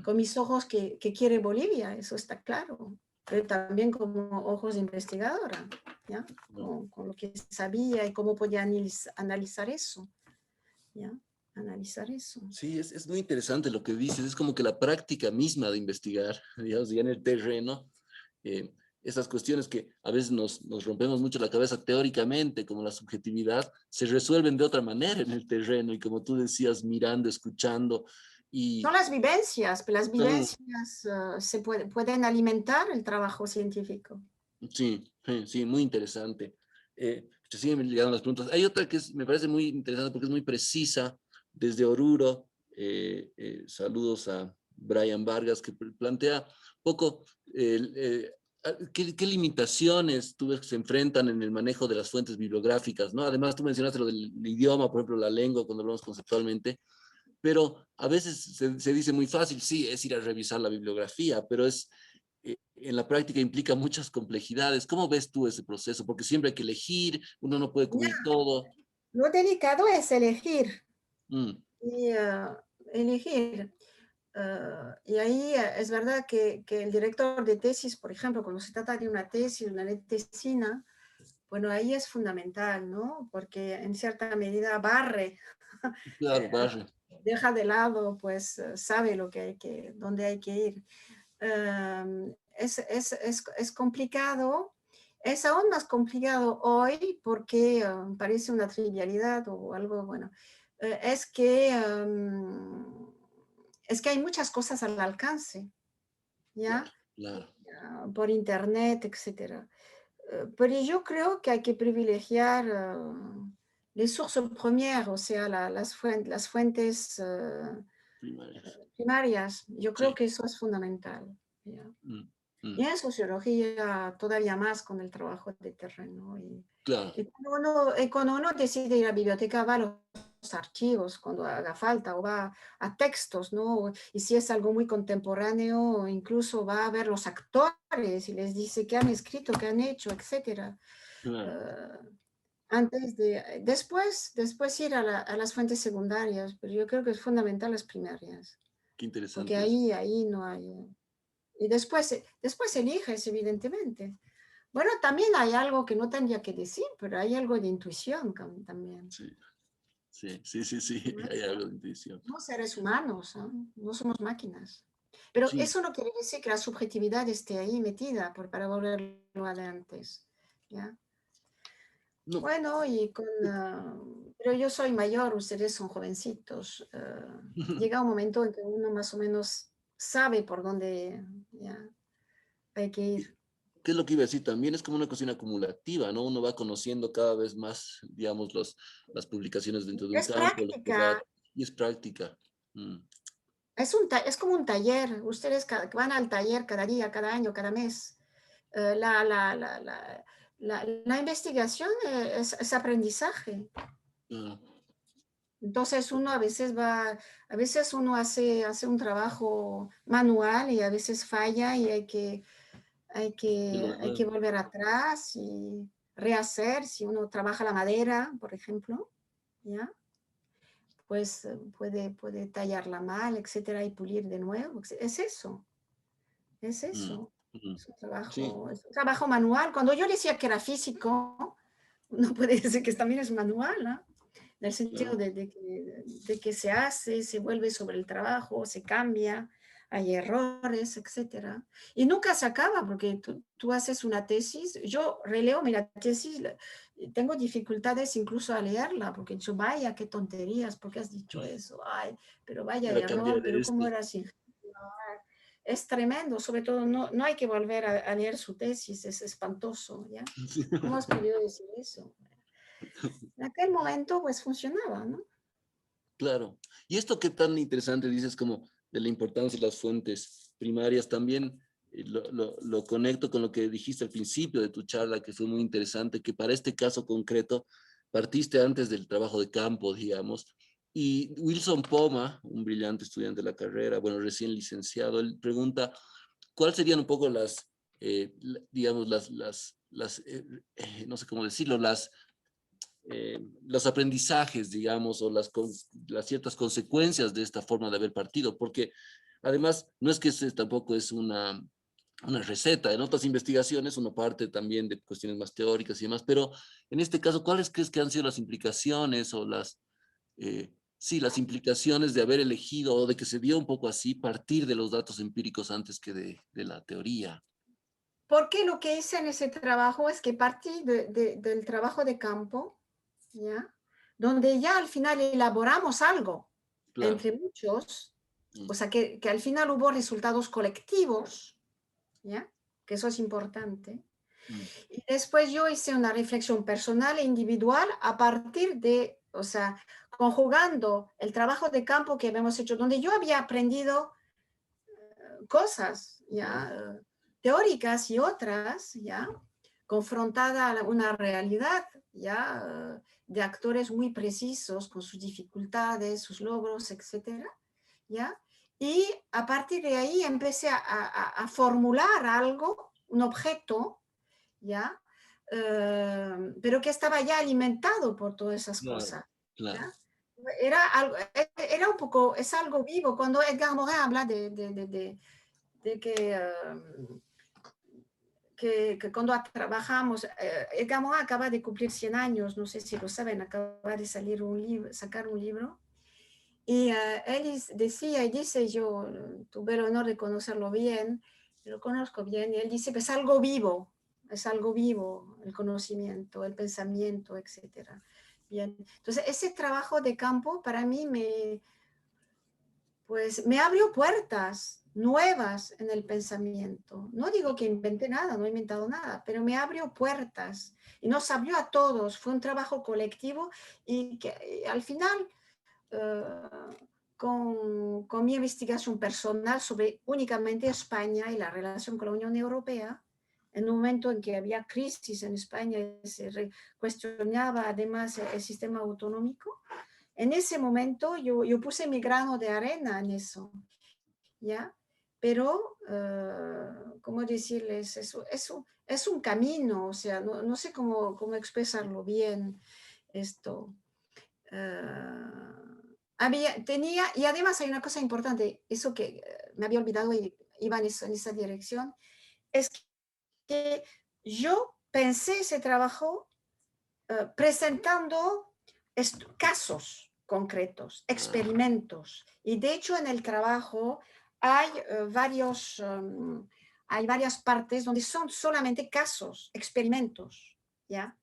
Con mis ojos que quiere Bolivia, eso está claro, pero también como ojos de investigadora, ¿ya? Con lo que sabía y cómo podía analizar eso, ¿ya? Analizar eso. Sí, es muy interesante lo que dices, es como que la práctica misma de investigar, digamos, ya en el terreno, eh, esas cuestiones que a veces nos rompemos mucho la cabeza teóricamente, como la subjetividad, se resuelven de otra manera en el terreno y como tú decías, mirando, escuchando Son y las vivencias, pero las son, vivencias pueden alimentar el trabajo científico. sí, sí, muy interesante. Siguen llegando las preguntas. Hay otra que me parece muy interesante porque es muy precisa, desde Oruro. Saludos a Brian Vargas, que plantea un poco qué limitaciones tú ves que se enfrentan en el manejo de las fuentes bibliográficas, ¿no? Además, tú mencionaste lo del idioma, por ejemplo, la lengua, cuando hablamos conceptualmente, pero a veces se dice muy fácil, sí, es ir a revisar la bibliografía, pero en la práctica implica muchas complejidades. ¿Cómo ves tú ese proceso? Porque siempre hay que elegir, uno no puede cubrir todo. Lo delicado es elegir. Mm, Y elegir. Y ahí es verdad que el director de tesis, por ejemplo, cuando se trata de una tesis, una tesina, bueno, ahí es fundamental, ¿no? Porque en cierta medida barre, claro, Barry. deja de lado, pues sabe lo que dónde hay que ir. Es complicado, es aún más complicado hoy porque parece una trivialidad o algo, bueno, es es que hay muchas cosas al alcance, Claro, ¿ya? claro. Por internet, etcétera. Pero yo creo que hay que privilegiar les sources premières, o sea, las fuentes Primarias. primarias. Yo creo Sí. que eso es fundamental, ¿ya? Mm, mm, Y en sociología todavía más con el trabajo de terreno. claro. Y cuando uno decide ir a la biblioteca, va a los archivos cuando haga falta, o va a textos, ¿no? Y si es algo muy contemporáneo, incluso va a ver los actores y les dice qué han escrito, qué han hecho, etcétera. Claro. Después ir a las fuentes secundarias, pero yo creo que es fundamental las primarias, Qué porque interesante eso. ahí no hay. Y después eliges, evidentemente. Bueno, también hay algo que no tendría que decir, pero hay algo de intuición también. Sí, sí, sí, sí, sí. ¿No? Hay algo de intuición. Somos seres humanos, ¿no? No somos máquinas. Pero Sí. eso no quiere decir que la subjetividad esté ahí metida para volverlo a de antes. ¿Ya? No. Bueno, pero yo soy mayor, ustedes son jovencitos. Llega un momento en que uno más o menos sabe por dónde ya, hay que ir. ¿Qué es lo que iba a decir? También es como una cuestión acumulativa, ¿no? Uno va conociendo cada vez más, digamos, las publicaciones dentro de un Es campo, los datos, práctica, y es práctica. Mm, es como un taller. Ustedes van al taller cada día, cada año, cada mes. Eh, la, la, la, la, la investigación es aprendizaje. claro, Entonces uno a veces uno hace un trabajo manual y a veces falla y de lo hay que nuevo. volver atrás y rehacer. Si uno trabaja la madera, por ejemplo, ¿ya? Pues puede tallarla mal, etcétera, y pulir de nuevo. Es eso, es Mm, eso. mm. Sí, Es un trabajo manual. Cuando yo decía que era físico, no puede decir que también es manual, ¿no? En el sentido claro. de que se hace, se vuelve sobre el trabajo, se cambia, hay errores, etcétera. Y nunca se acaba, porque tú haces una tesis, yo releo mi tesis, tengo dificultades incluso a leerla, porque yo, vaya, qué tonterías, ¿por qué has dicho eso? Ay, pero vaya Para error, cambiar pero esto. ¿cómo era así? Es tremendo, sobre todo no hay que volver a leer su tesis, es espantoso, ¿ya? ¿Cómo has podido decir eso? En aquel momento pues funcionaba, ¿no? Claro. Y esto que tan interesante dices como de la importancia de las fuentes primarias, también lo conecto con lo que dijiste al principio de tu charla, que fue muy interesante, que para este caso concreto partiste antes del trabajo de campo, digamos, y Wilson Poma, un brillante estudiante de la carrera, bueno, recién licenciado, él pregunta, ¿cuáles serían un poco digamos, no sé cómo decirlo, los aprendizajes, digamos, o las ciertas consecuencias de esta forma de haber partido, porque además no es que tampoco es una receta, en otras investigaciones uno parte también de cuestiones más teóricas y demás, pero en este caso, ¿cuáles crees que han sido las implicaciones o sí, las implicaciones de haber elegido o de que se dio un poco así, partir de los datos empíricos antes que de la teoría? Porque lo que hice en ese trabajo es que partí del trabajo de campo, ¿ya? Donde ya al final elaboramos algo, Claro. entre muchos, Mm. o sea, que al final hubo resultados colectivos, ¿ya? Que eso es importante. Mm. Y después yo hice una reflexión personal e individual a partir de, o sea, conjugando el trabajo de campo que habíamos hecho, donde yo había aprendido cosas, ¿ya? Teóricas y otras, ¿ya? Confrontada a una realidad, ¿ya? De actores muy precisos con sus dificultades, sus logros, etcétera, ¿ya? Y a partir de ahí empecé a formular algo, un objeto, ¿ya? Pero que estaba ya alimentado por todas esas Claro, cosas, claro. ¿ya? Era un poco, es algo vivo. Cuando Edgar Morin habla de que cuando trabajamos, Edgar Morin acaba de cumplir 100 años, no sé si lo saben, acaba de salir un libro, sacar un libro. Y él decía y dice, yo tuve el honor de conocerlo bien, lo conozco bien, y él dice que es algo vivo el conocimiento, el pensamiento, etc. Bien. Entonces, ese trabajo de campo para mí pues, me abrió puertas nuevas en el pensamiento. No digo que inventé nada, no he inventado nada, pero me abrió puertas y nos abrió a todos. Fue un trabajo colectivo y que al final con mi investigación personal sobre únicamente España y la relación con la Unión Europea, en un momento en que había crisis en España y se cuestionaba además el sistema autonómico, en ese momento yo puse mi grano de arena en eso, ¿ya? Pero, ¿cómo decirles? Es un camino, o sea, no sé cómo expresarlo bien esto. Tenía, y además hay una cosa importante, eso que me había olvidado y iba en esa dirección, es que yo pensé ese trabajo presentando casos concretos, experimentos, y de hecho en el trabajo hay hay varias partes donde son solamente casos, experimentos, ¿ya?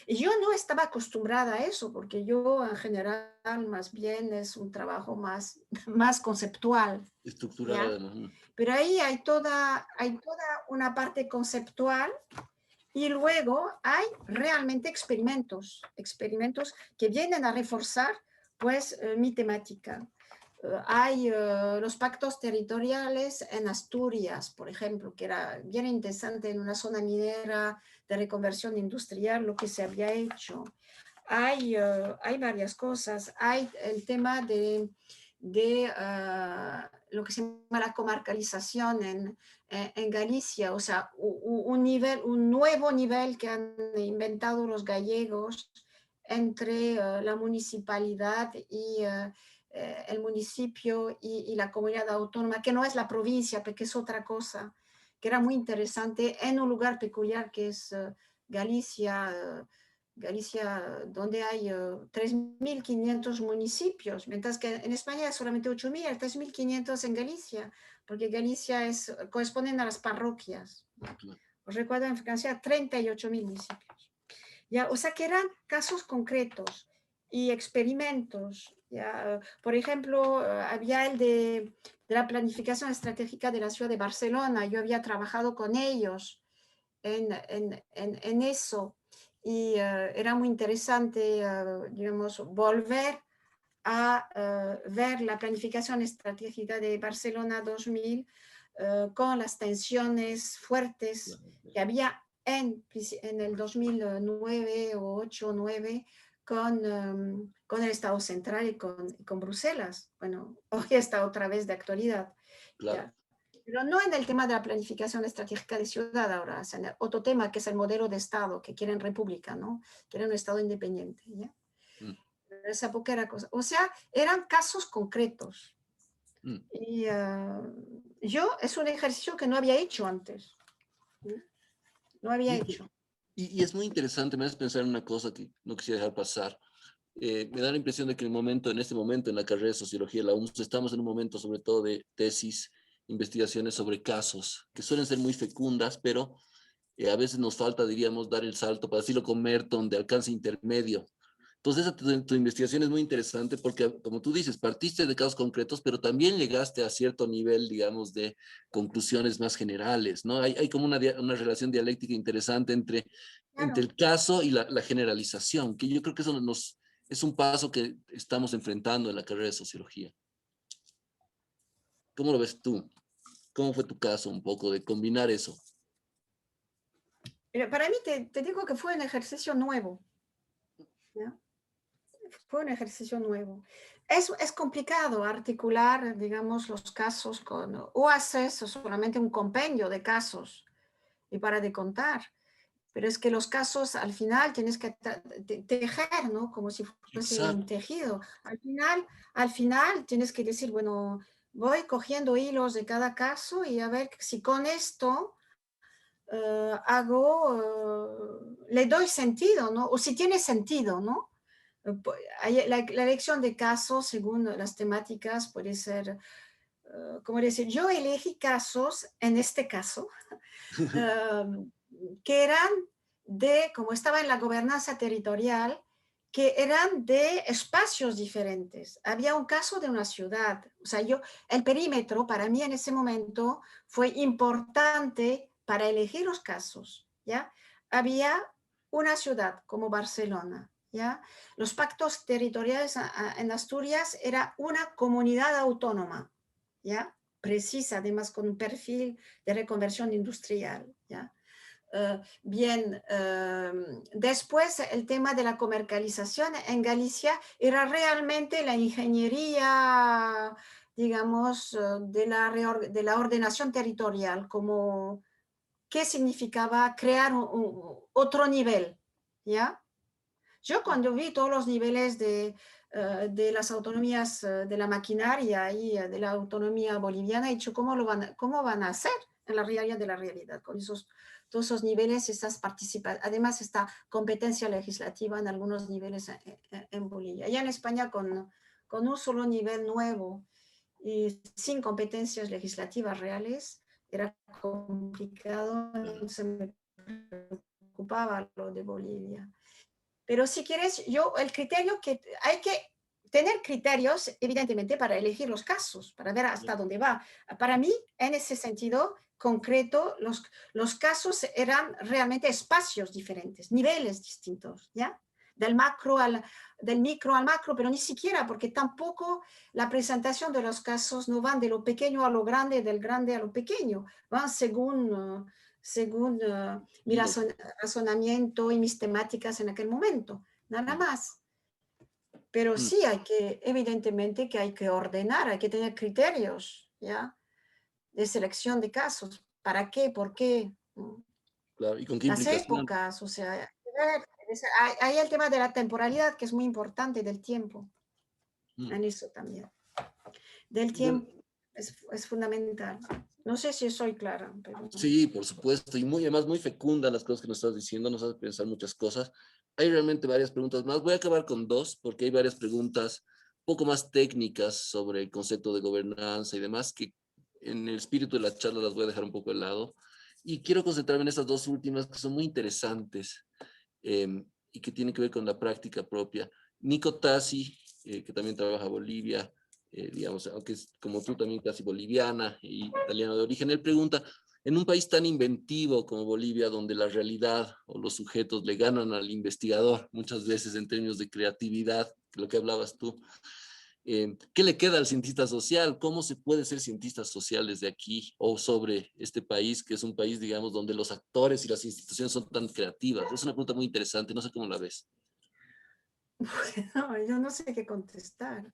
Y yo no estaba acostumbrada a eso, porque yo en general más bien es un trabajo más conceptual, Estructurada, ¿ya? además. Pero ahí hay toda una parte conceptual y luego hay realmente experimentos que vienen a reforzar pues mi temática. Hay los pactos territoriales en Asturias, por ejemplo, que era bien interesante en una zona minera de reconversión industrial lo que se había hecho. Hay varias cosas. Hay el tema de lo que se llama la comarcalización en Galicia, o sea, un nuevo nivel que han inventado los gallegos entre la municipalidad y el municipio y la comunidad autónoma, que no es la provincia, porque es otra cosa, que era muy interesante en un lugar peculiar que es Galicia, donde hay 3.500 municipios, mientras que en España hay solamente 8.000, 3.500 en Galicia, porque Galicia corresponden a las parroquias. Os recuerdo en Francia 38.000 municipios. ¿Ya? O sea que eran casos concretos y experimentos. ¿Ya? Por ejemplo, había el de la planificación estratégica de la ciudad de Barcelona. Yo había trabajado con ellos en eso y era muy interesante, digamos, volver a ver la planificación estratégica de Barcelona 2000 con las tensiones fuertes que había en el 2009 o 8 o 9 con el Estado central y con Bruselas. Bueno, hoy está otra vez de actualidad. Claro. ¿Ya? Pero no en el tema de la planificación estratégica de ciudad ahora, o sea, en otro tema que es el modelo de Estado, que quieren república, ¿no? Quieren un Estado independiente, ¿ya? Esa época era cosa. O sea, eran casos concretos. Y yo es un ejercicio que no había hecho antes. No había hecho. Y es muy interesante, me hace pensar en una cosa que no quisiera dejar pasar. Me da la impresión de que en este momento en la carrera de Sociología de la UMS, estamos en un momento sobre todo de tesis, investigaciones sobre casos, que suelen ser muy fecundas, pero A veces nos falta, diríamos, dar el salto, para decirlo con Merton, de alcance intermedio. Entonces, tu investigación es muy interesante porque, como tú dices, partiste de casos concretos, pero también llegaste a cierto nivel, digamos, de conclusiones más generales, ¿no? Hay como una relación dialéctica interesante entre Claro. el caso y la generalización, que yo creo que eso es un paso que estamos enfrentando en la carrera de sociología. ¿Cómo lo ves tú? ¿Cómo fue tu caso un poco de combinar eso? Mira, para mí te digo que fue un ejercicio nuevo, ¿ya? Fue un ejercicio nuevo. Es complicado articular, digamos, los casos o haces solamente un compendio de casos y para de contar. Pero es que los casos al final tienes que tejer, ¿no? Como si fuese un Exacto. tejido. Al final tienes que decir, bueno, voy cogiendo hilos de cada caso y a ver si con esto le doy sentido, ¿no? O si tiene sentido, ¿no? La elección de casos según las temáticas puede ser, como decir, yo elegí casos, en este caso, que eran como estaba en la gobernanza territorial, que eran de espacios diferentes. Había un caso de una ciudad, o sea, el perímetro para mí en ese momento fue importante para elegir los casos, ¿ya? Había una ciudad como Barcelona, ¿ya? Los pactos territoriales en Asturias era una comunidad autónoma, ¿ya? Precisa, además con un perfil de reconversión industrial, ¿ya? Bien, después el tema de la comercialización en Galicia era realmente la ingeniería, digamos, de la ordenación territorial, como qué significaba crear otro nivel, ¿ya? Yo cuando vi todos los niveles de las autonomías de la maquinaria y de la autonomía boliviana, he dicho, ¿cómo van a hacer en la realidad de la realidad? Con todos esos niveles, además esta competencia legislativa en algunos niveles en Bolivia. Ya en España con un solo nivel nuevo y sin competencias legislativas reales, era complicado, se me preocupaba lo de Bolivia. Pero si quieres, el criterio que hay que tener criterios, evidentemente, para elegir los casos, para ver hasta dónde va. Para mí, en ese sentido concreto, los casos eran realmente espacios diferentes, niveles distintos, ¿ya? Del micro al macro, pero ni siquiera, porque tampoco la presentación de los casos no van de lo pequeño a lo grande, del grande a lo pequeño, van según mi razonamiento y mis temáticas en aquel momento, nada más. Pero sí evidentemente que hay que ordenar, hay que tener criterios, ¿ya? De selección de casos. ¿Para qué? ¿Por qué? Claro, ¿y con qué Las implicación? épocas, o sea, hay el tema de la temporalidad que es muy importante, del tiempo, en eso también. Del tiempo es fundamental. No sé si soy clara, pero... Sí, por supuesto, y además muy fecunda las cosas que nos estás diciendo, nos hace pensar muchas cosas. Hay realmente varias preguntas más. Voy a acabar con dos, porque hay varias preguntas un poco más técnicas sobre el concepto de gobernanza y demás, que en el espíritu de la charla las voy a dejar un poco de lado. Y quiero concentrarme en estas dos últimas, que son muy interesantes y que tienen que ver con la práctica propia. Nico Tassi, que también trabaja en Bolivia, digamos, aunque es como tú también casi boliviana y italiano de origen, él pregunta, en un país tan inventivo como Bolivia, donde la realidad o los sujetos le ganan al investigador, muchas veces en términos de creatividad, lo que hablabas tú, ¿qué le queda al cientista social? ¿Cómo se puede ser cientista social desde aquí o sobre este país, que es un país, digamos, donde los actores y las instituciones son tan creativas? Es una pregunta muy interesante, no sé cómo la ves. Bueno, yo no sé qué contestar.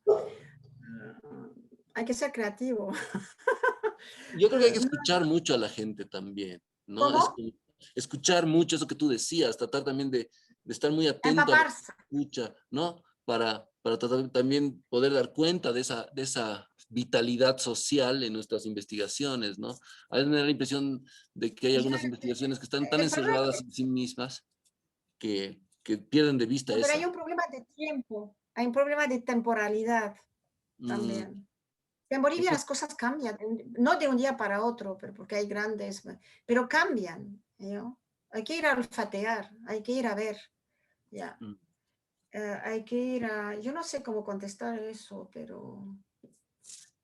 Hay que ser creativo. Yo creo que hay que escuchar mucho a la gente también, ¿no? Es ¿Cómo? como escuchar mucho eso que tú decías, tratar también de estar muy atento a la Empaparse. escucha, ¿no? Para tratar también poder dar cuenta de esa vitalidad social en nuestras investigaciones, ¿no? A veces me da la impresión de que hay algunas investigaciones que están tan El problema, encerradas en sí mismas que pierden de vista no, pero hay esa. un problema de tiempo, hay un problema de temporalidad Mm, también. En Bolivia eso, las cosas cambian, no de un día para otro, pero porque hay grandes, pero cambian, ¿no? Hay que ir a olfatear, hay que ir a ver, ya. Mm. Hay que ir a, yo no sé cómo contestar eso, pero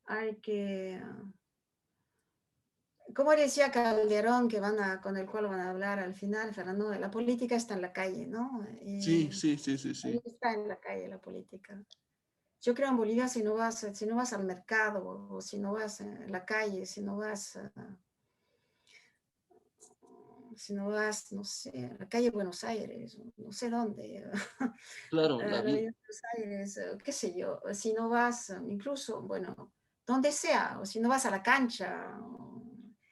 hay que, como decía Calderón, con el cual van a hablar al final, Fernando, la política está en la calle, ¿no? Sí, sí, sí, sí, Ahí sí. está en la calle la política. Yo creo en Bolivia si no vas al mercado, o si no vas a la calle, si no vas, no sé, a la calle Buenos Aires, no sé dónde, Claro, a la avenida Buenos Aires, qué sé yo, si no vas, incluso, bueno, donde sea, o si no vas a la cancha, o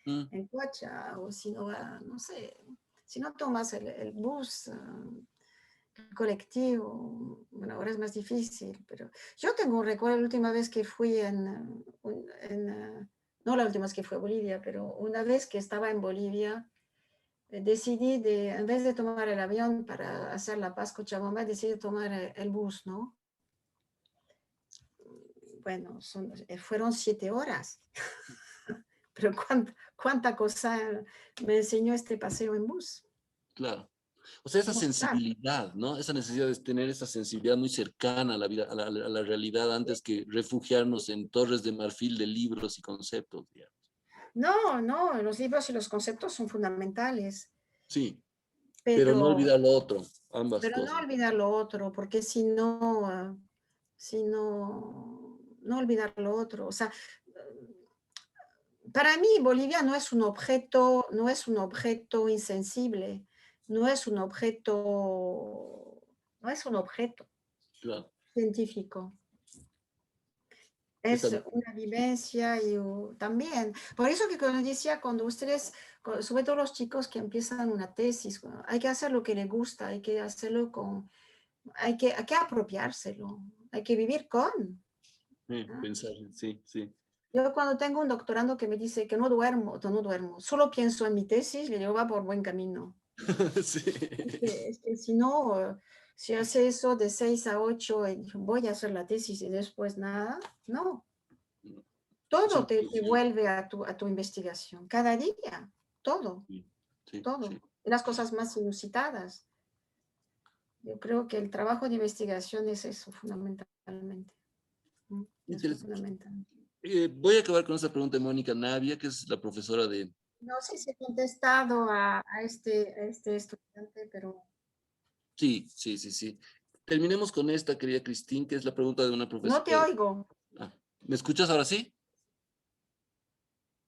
mm, en Cocha, o si no vas, no sé, si no tomas el bus, el colectivo, bueno, ahora es más difícil, pero yo tengo un recuerdo la última vez que fui no la última vez que fui a Bolivia, pero una vez que estaba en Bolivia, decidí en vez de tomar el avión para hacer La Paz Cochabamba, decidí tomar el bus, ¿no? Bueno, fueron 7 horas, pero cuánta cosa me enseñó este paseo en bus. claro. O sea, esa Mostrar. sensibilidad, ¿no? Esa necesidad de tener esa sensibilidad muy cercana a la vida, a la realidad, antes que refugiarnos en torres de marfil de libros y conceptos, digamos. No, no, los libros y los conceptos son fundamentales, Sí, pero no pero, olvidar lo otro, ambas pero no cosas. olvidar lo otro, porque si no, no olvidar lo otro. O sea, para mí Bolivia no es un objeto insensible, no es un objeto Claro. científico. Es Es tan- una vivencia y también. Por eso que cuando decía, sobre todo los chicos que empiezan una tesis, hay que hacer lo que les gusta, hay que hacerlo hay que apropiárselo, hay que vivir con. ¿No? pensar, sí, sí. Yo cuando tengo un doctorando que me dice que no duermo, solo pienso en mi tesis, le digo, va por buen camino. Sí. Es que si no, si hace eso de 6 a 8, y voy a hacer la tesis y después nada, no. Es Todo un te proceso. vuelve a tu investigación, cada día, todo, Sí, sí, sí. todo. Y las cosas más inusitadas. Yo creo que el trabajo de investigación es eso, fundamentalmente. Es Interesante. fundamental. Voy a acabar con esta pregunta de Mónica Navia, que es la profesora de... No sé si he contestado a este estudiante, pero Sí, sí, sí, sí. Terminemos con esta, querida Cristín, que es la pregunta de una no te profesora. oigo. Ah, ¿me escuchas ahora sí?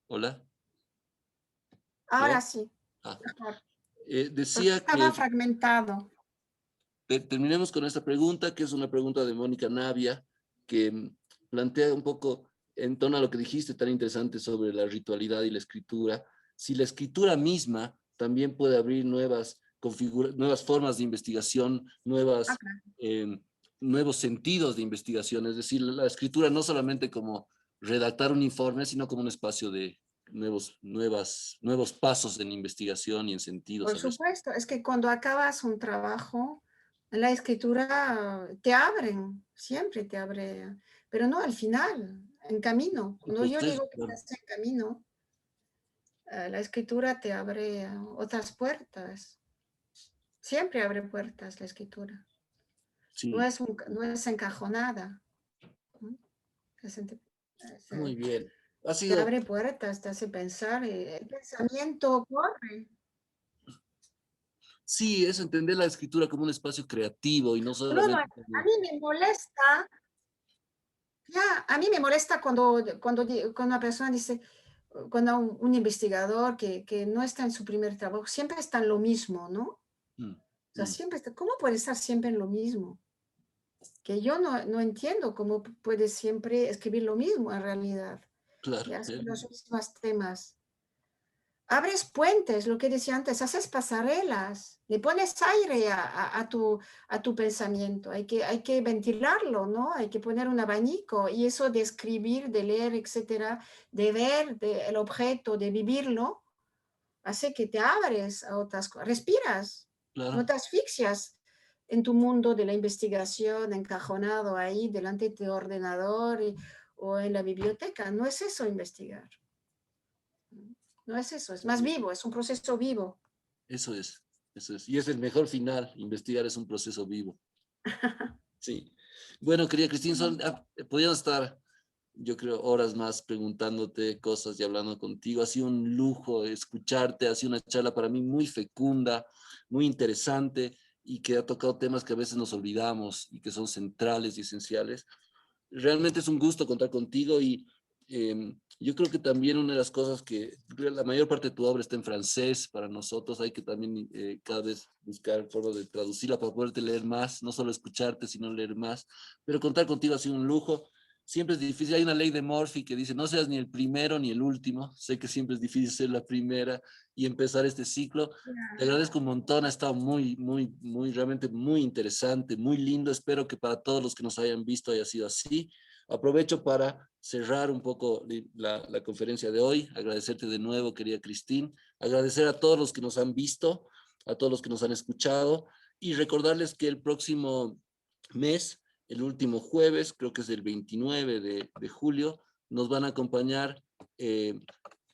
Hola, Ahora ¿no? sí, Ah, mejor. Porque decía estaba que fragmentado. terminemos con esta pregunta, que es una pregunta de Mónica Navia, que plantea un poco en torno a lo que dijiste tan interesante sobre la ritualidad y la escritura, si la escritura misma también puede abrir nuevas formas de investigación, Ah, claro. eh, nuevos sentidos de investigación, es decir, la escritura no solamente como redactar un informe, sino como un espacio de nuevos pasos en investigación y en sentidos Por al respecto. supuesto, es que cuando acabas un trabajo, la escritura te abren, siempre te abre, pero no al final, en camino. El Cuando yo proceso, digo que claro. estás en camino, la escritura te abre otras puertas. Siempre abre puertas la escritura. No Sí, es, no es encajonada. ¿No? Es muy bien. Ha te sido, abre puertas, te hace pensar, y el pensamiento corre. sí, es entender la escritura como un espacio creativo y no Bruno, solamente a como, mí me molesta, ya, a mí me molesta cuando una persona dice, cuando un investigador que no está en su primer trabajo, siempre está en lo mismo, ¿no? O mm, sea, mm, siempre está, ¿cómo puede estar siempre en lo mismo? Que yo no entiendo cómo puede siempre escribir lo mismo en realidad. claro, Ya son los mismos temas. Abres puentes, lo que decía antes, haces pasarelas, le pones aire a tu pensamiento, hay que ventilarlo, ¿no? Hay que poner un abanico y eso de escribir, de leer, etcétera, de ver el objeto, de vivirlo, hace que te abres a otras cosas, respiras, no claro, te asfixias en tu mundo de la investigación, encajonado ahí delante de tu ordenador o en la biblioteca. No es eso investigar. No es eso, es más vivo, es un proceso vivo. Eso es, eso es. Y es el mejor final. Investigar es un proceso vivo. Sí. Bueno, querida Cristina, podríamos estar, yo creo, horas más preguntándote cosas y hablando contigo. Ha sido un lujo escucharte, ha sido una charla para mí muy fecunda, muy interesante y que ha tocado temas que a veces nos olvidamos y que son centrales y esenciales. Realmente es un gusto contar contigo y yo creo que también una de las cosas que la mayor parte de tu obra está en francés para nosotros, hay que también cada vez buscar formas de traducirla para poderte leer más, no solo escucharte, sino leer más, pero contar contigo ha sido un lujo. Siempre es difícil, hay una ley de Murphy que dice no seas ni el primero ni el último, sé que siempre es difícil ser la primera y empezar este ciclo. Te agradezco un montón, ha estado realmente muy interesante, muy lindo. Espero que para todos los que nos hayan visto haya sido así. Aprovecho para cerrar un poco la conferencia de hoy, agradecerte de nuevo, querida Cristín, agradecer a todos los que nos han visto, a todos los que nos han escuchado y recordarles que el próximo mes, el último jueves, creo que es el 29 de julio, nos van a acompañar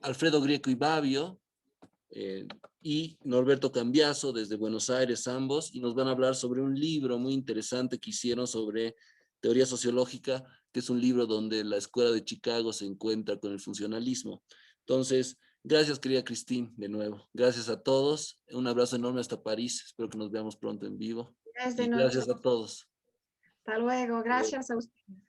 Alfredo Grieco y Babio, y Norberto Cambiaso desde Buenos Aires, ambos, y nos van a hablar sobre un libro muy interesante que hicieron sobre teoría sociológica, que es un libro donde la Escuela de Chicago se encuentra con el funcionalismo. Entonces, gracias, querida Cristín, de nuevo. Gracias a todos. Un abrazo enorme hasta París. Espero que nos veamos pronto en vivo. Es de Y nuevo. gracias a todos. Hasta luego. Gracias a ustedes.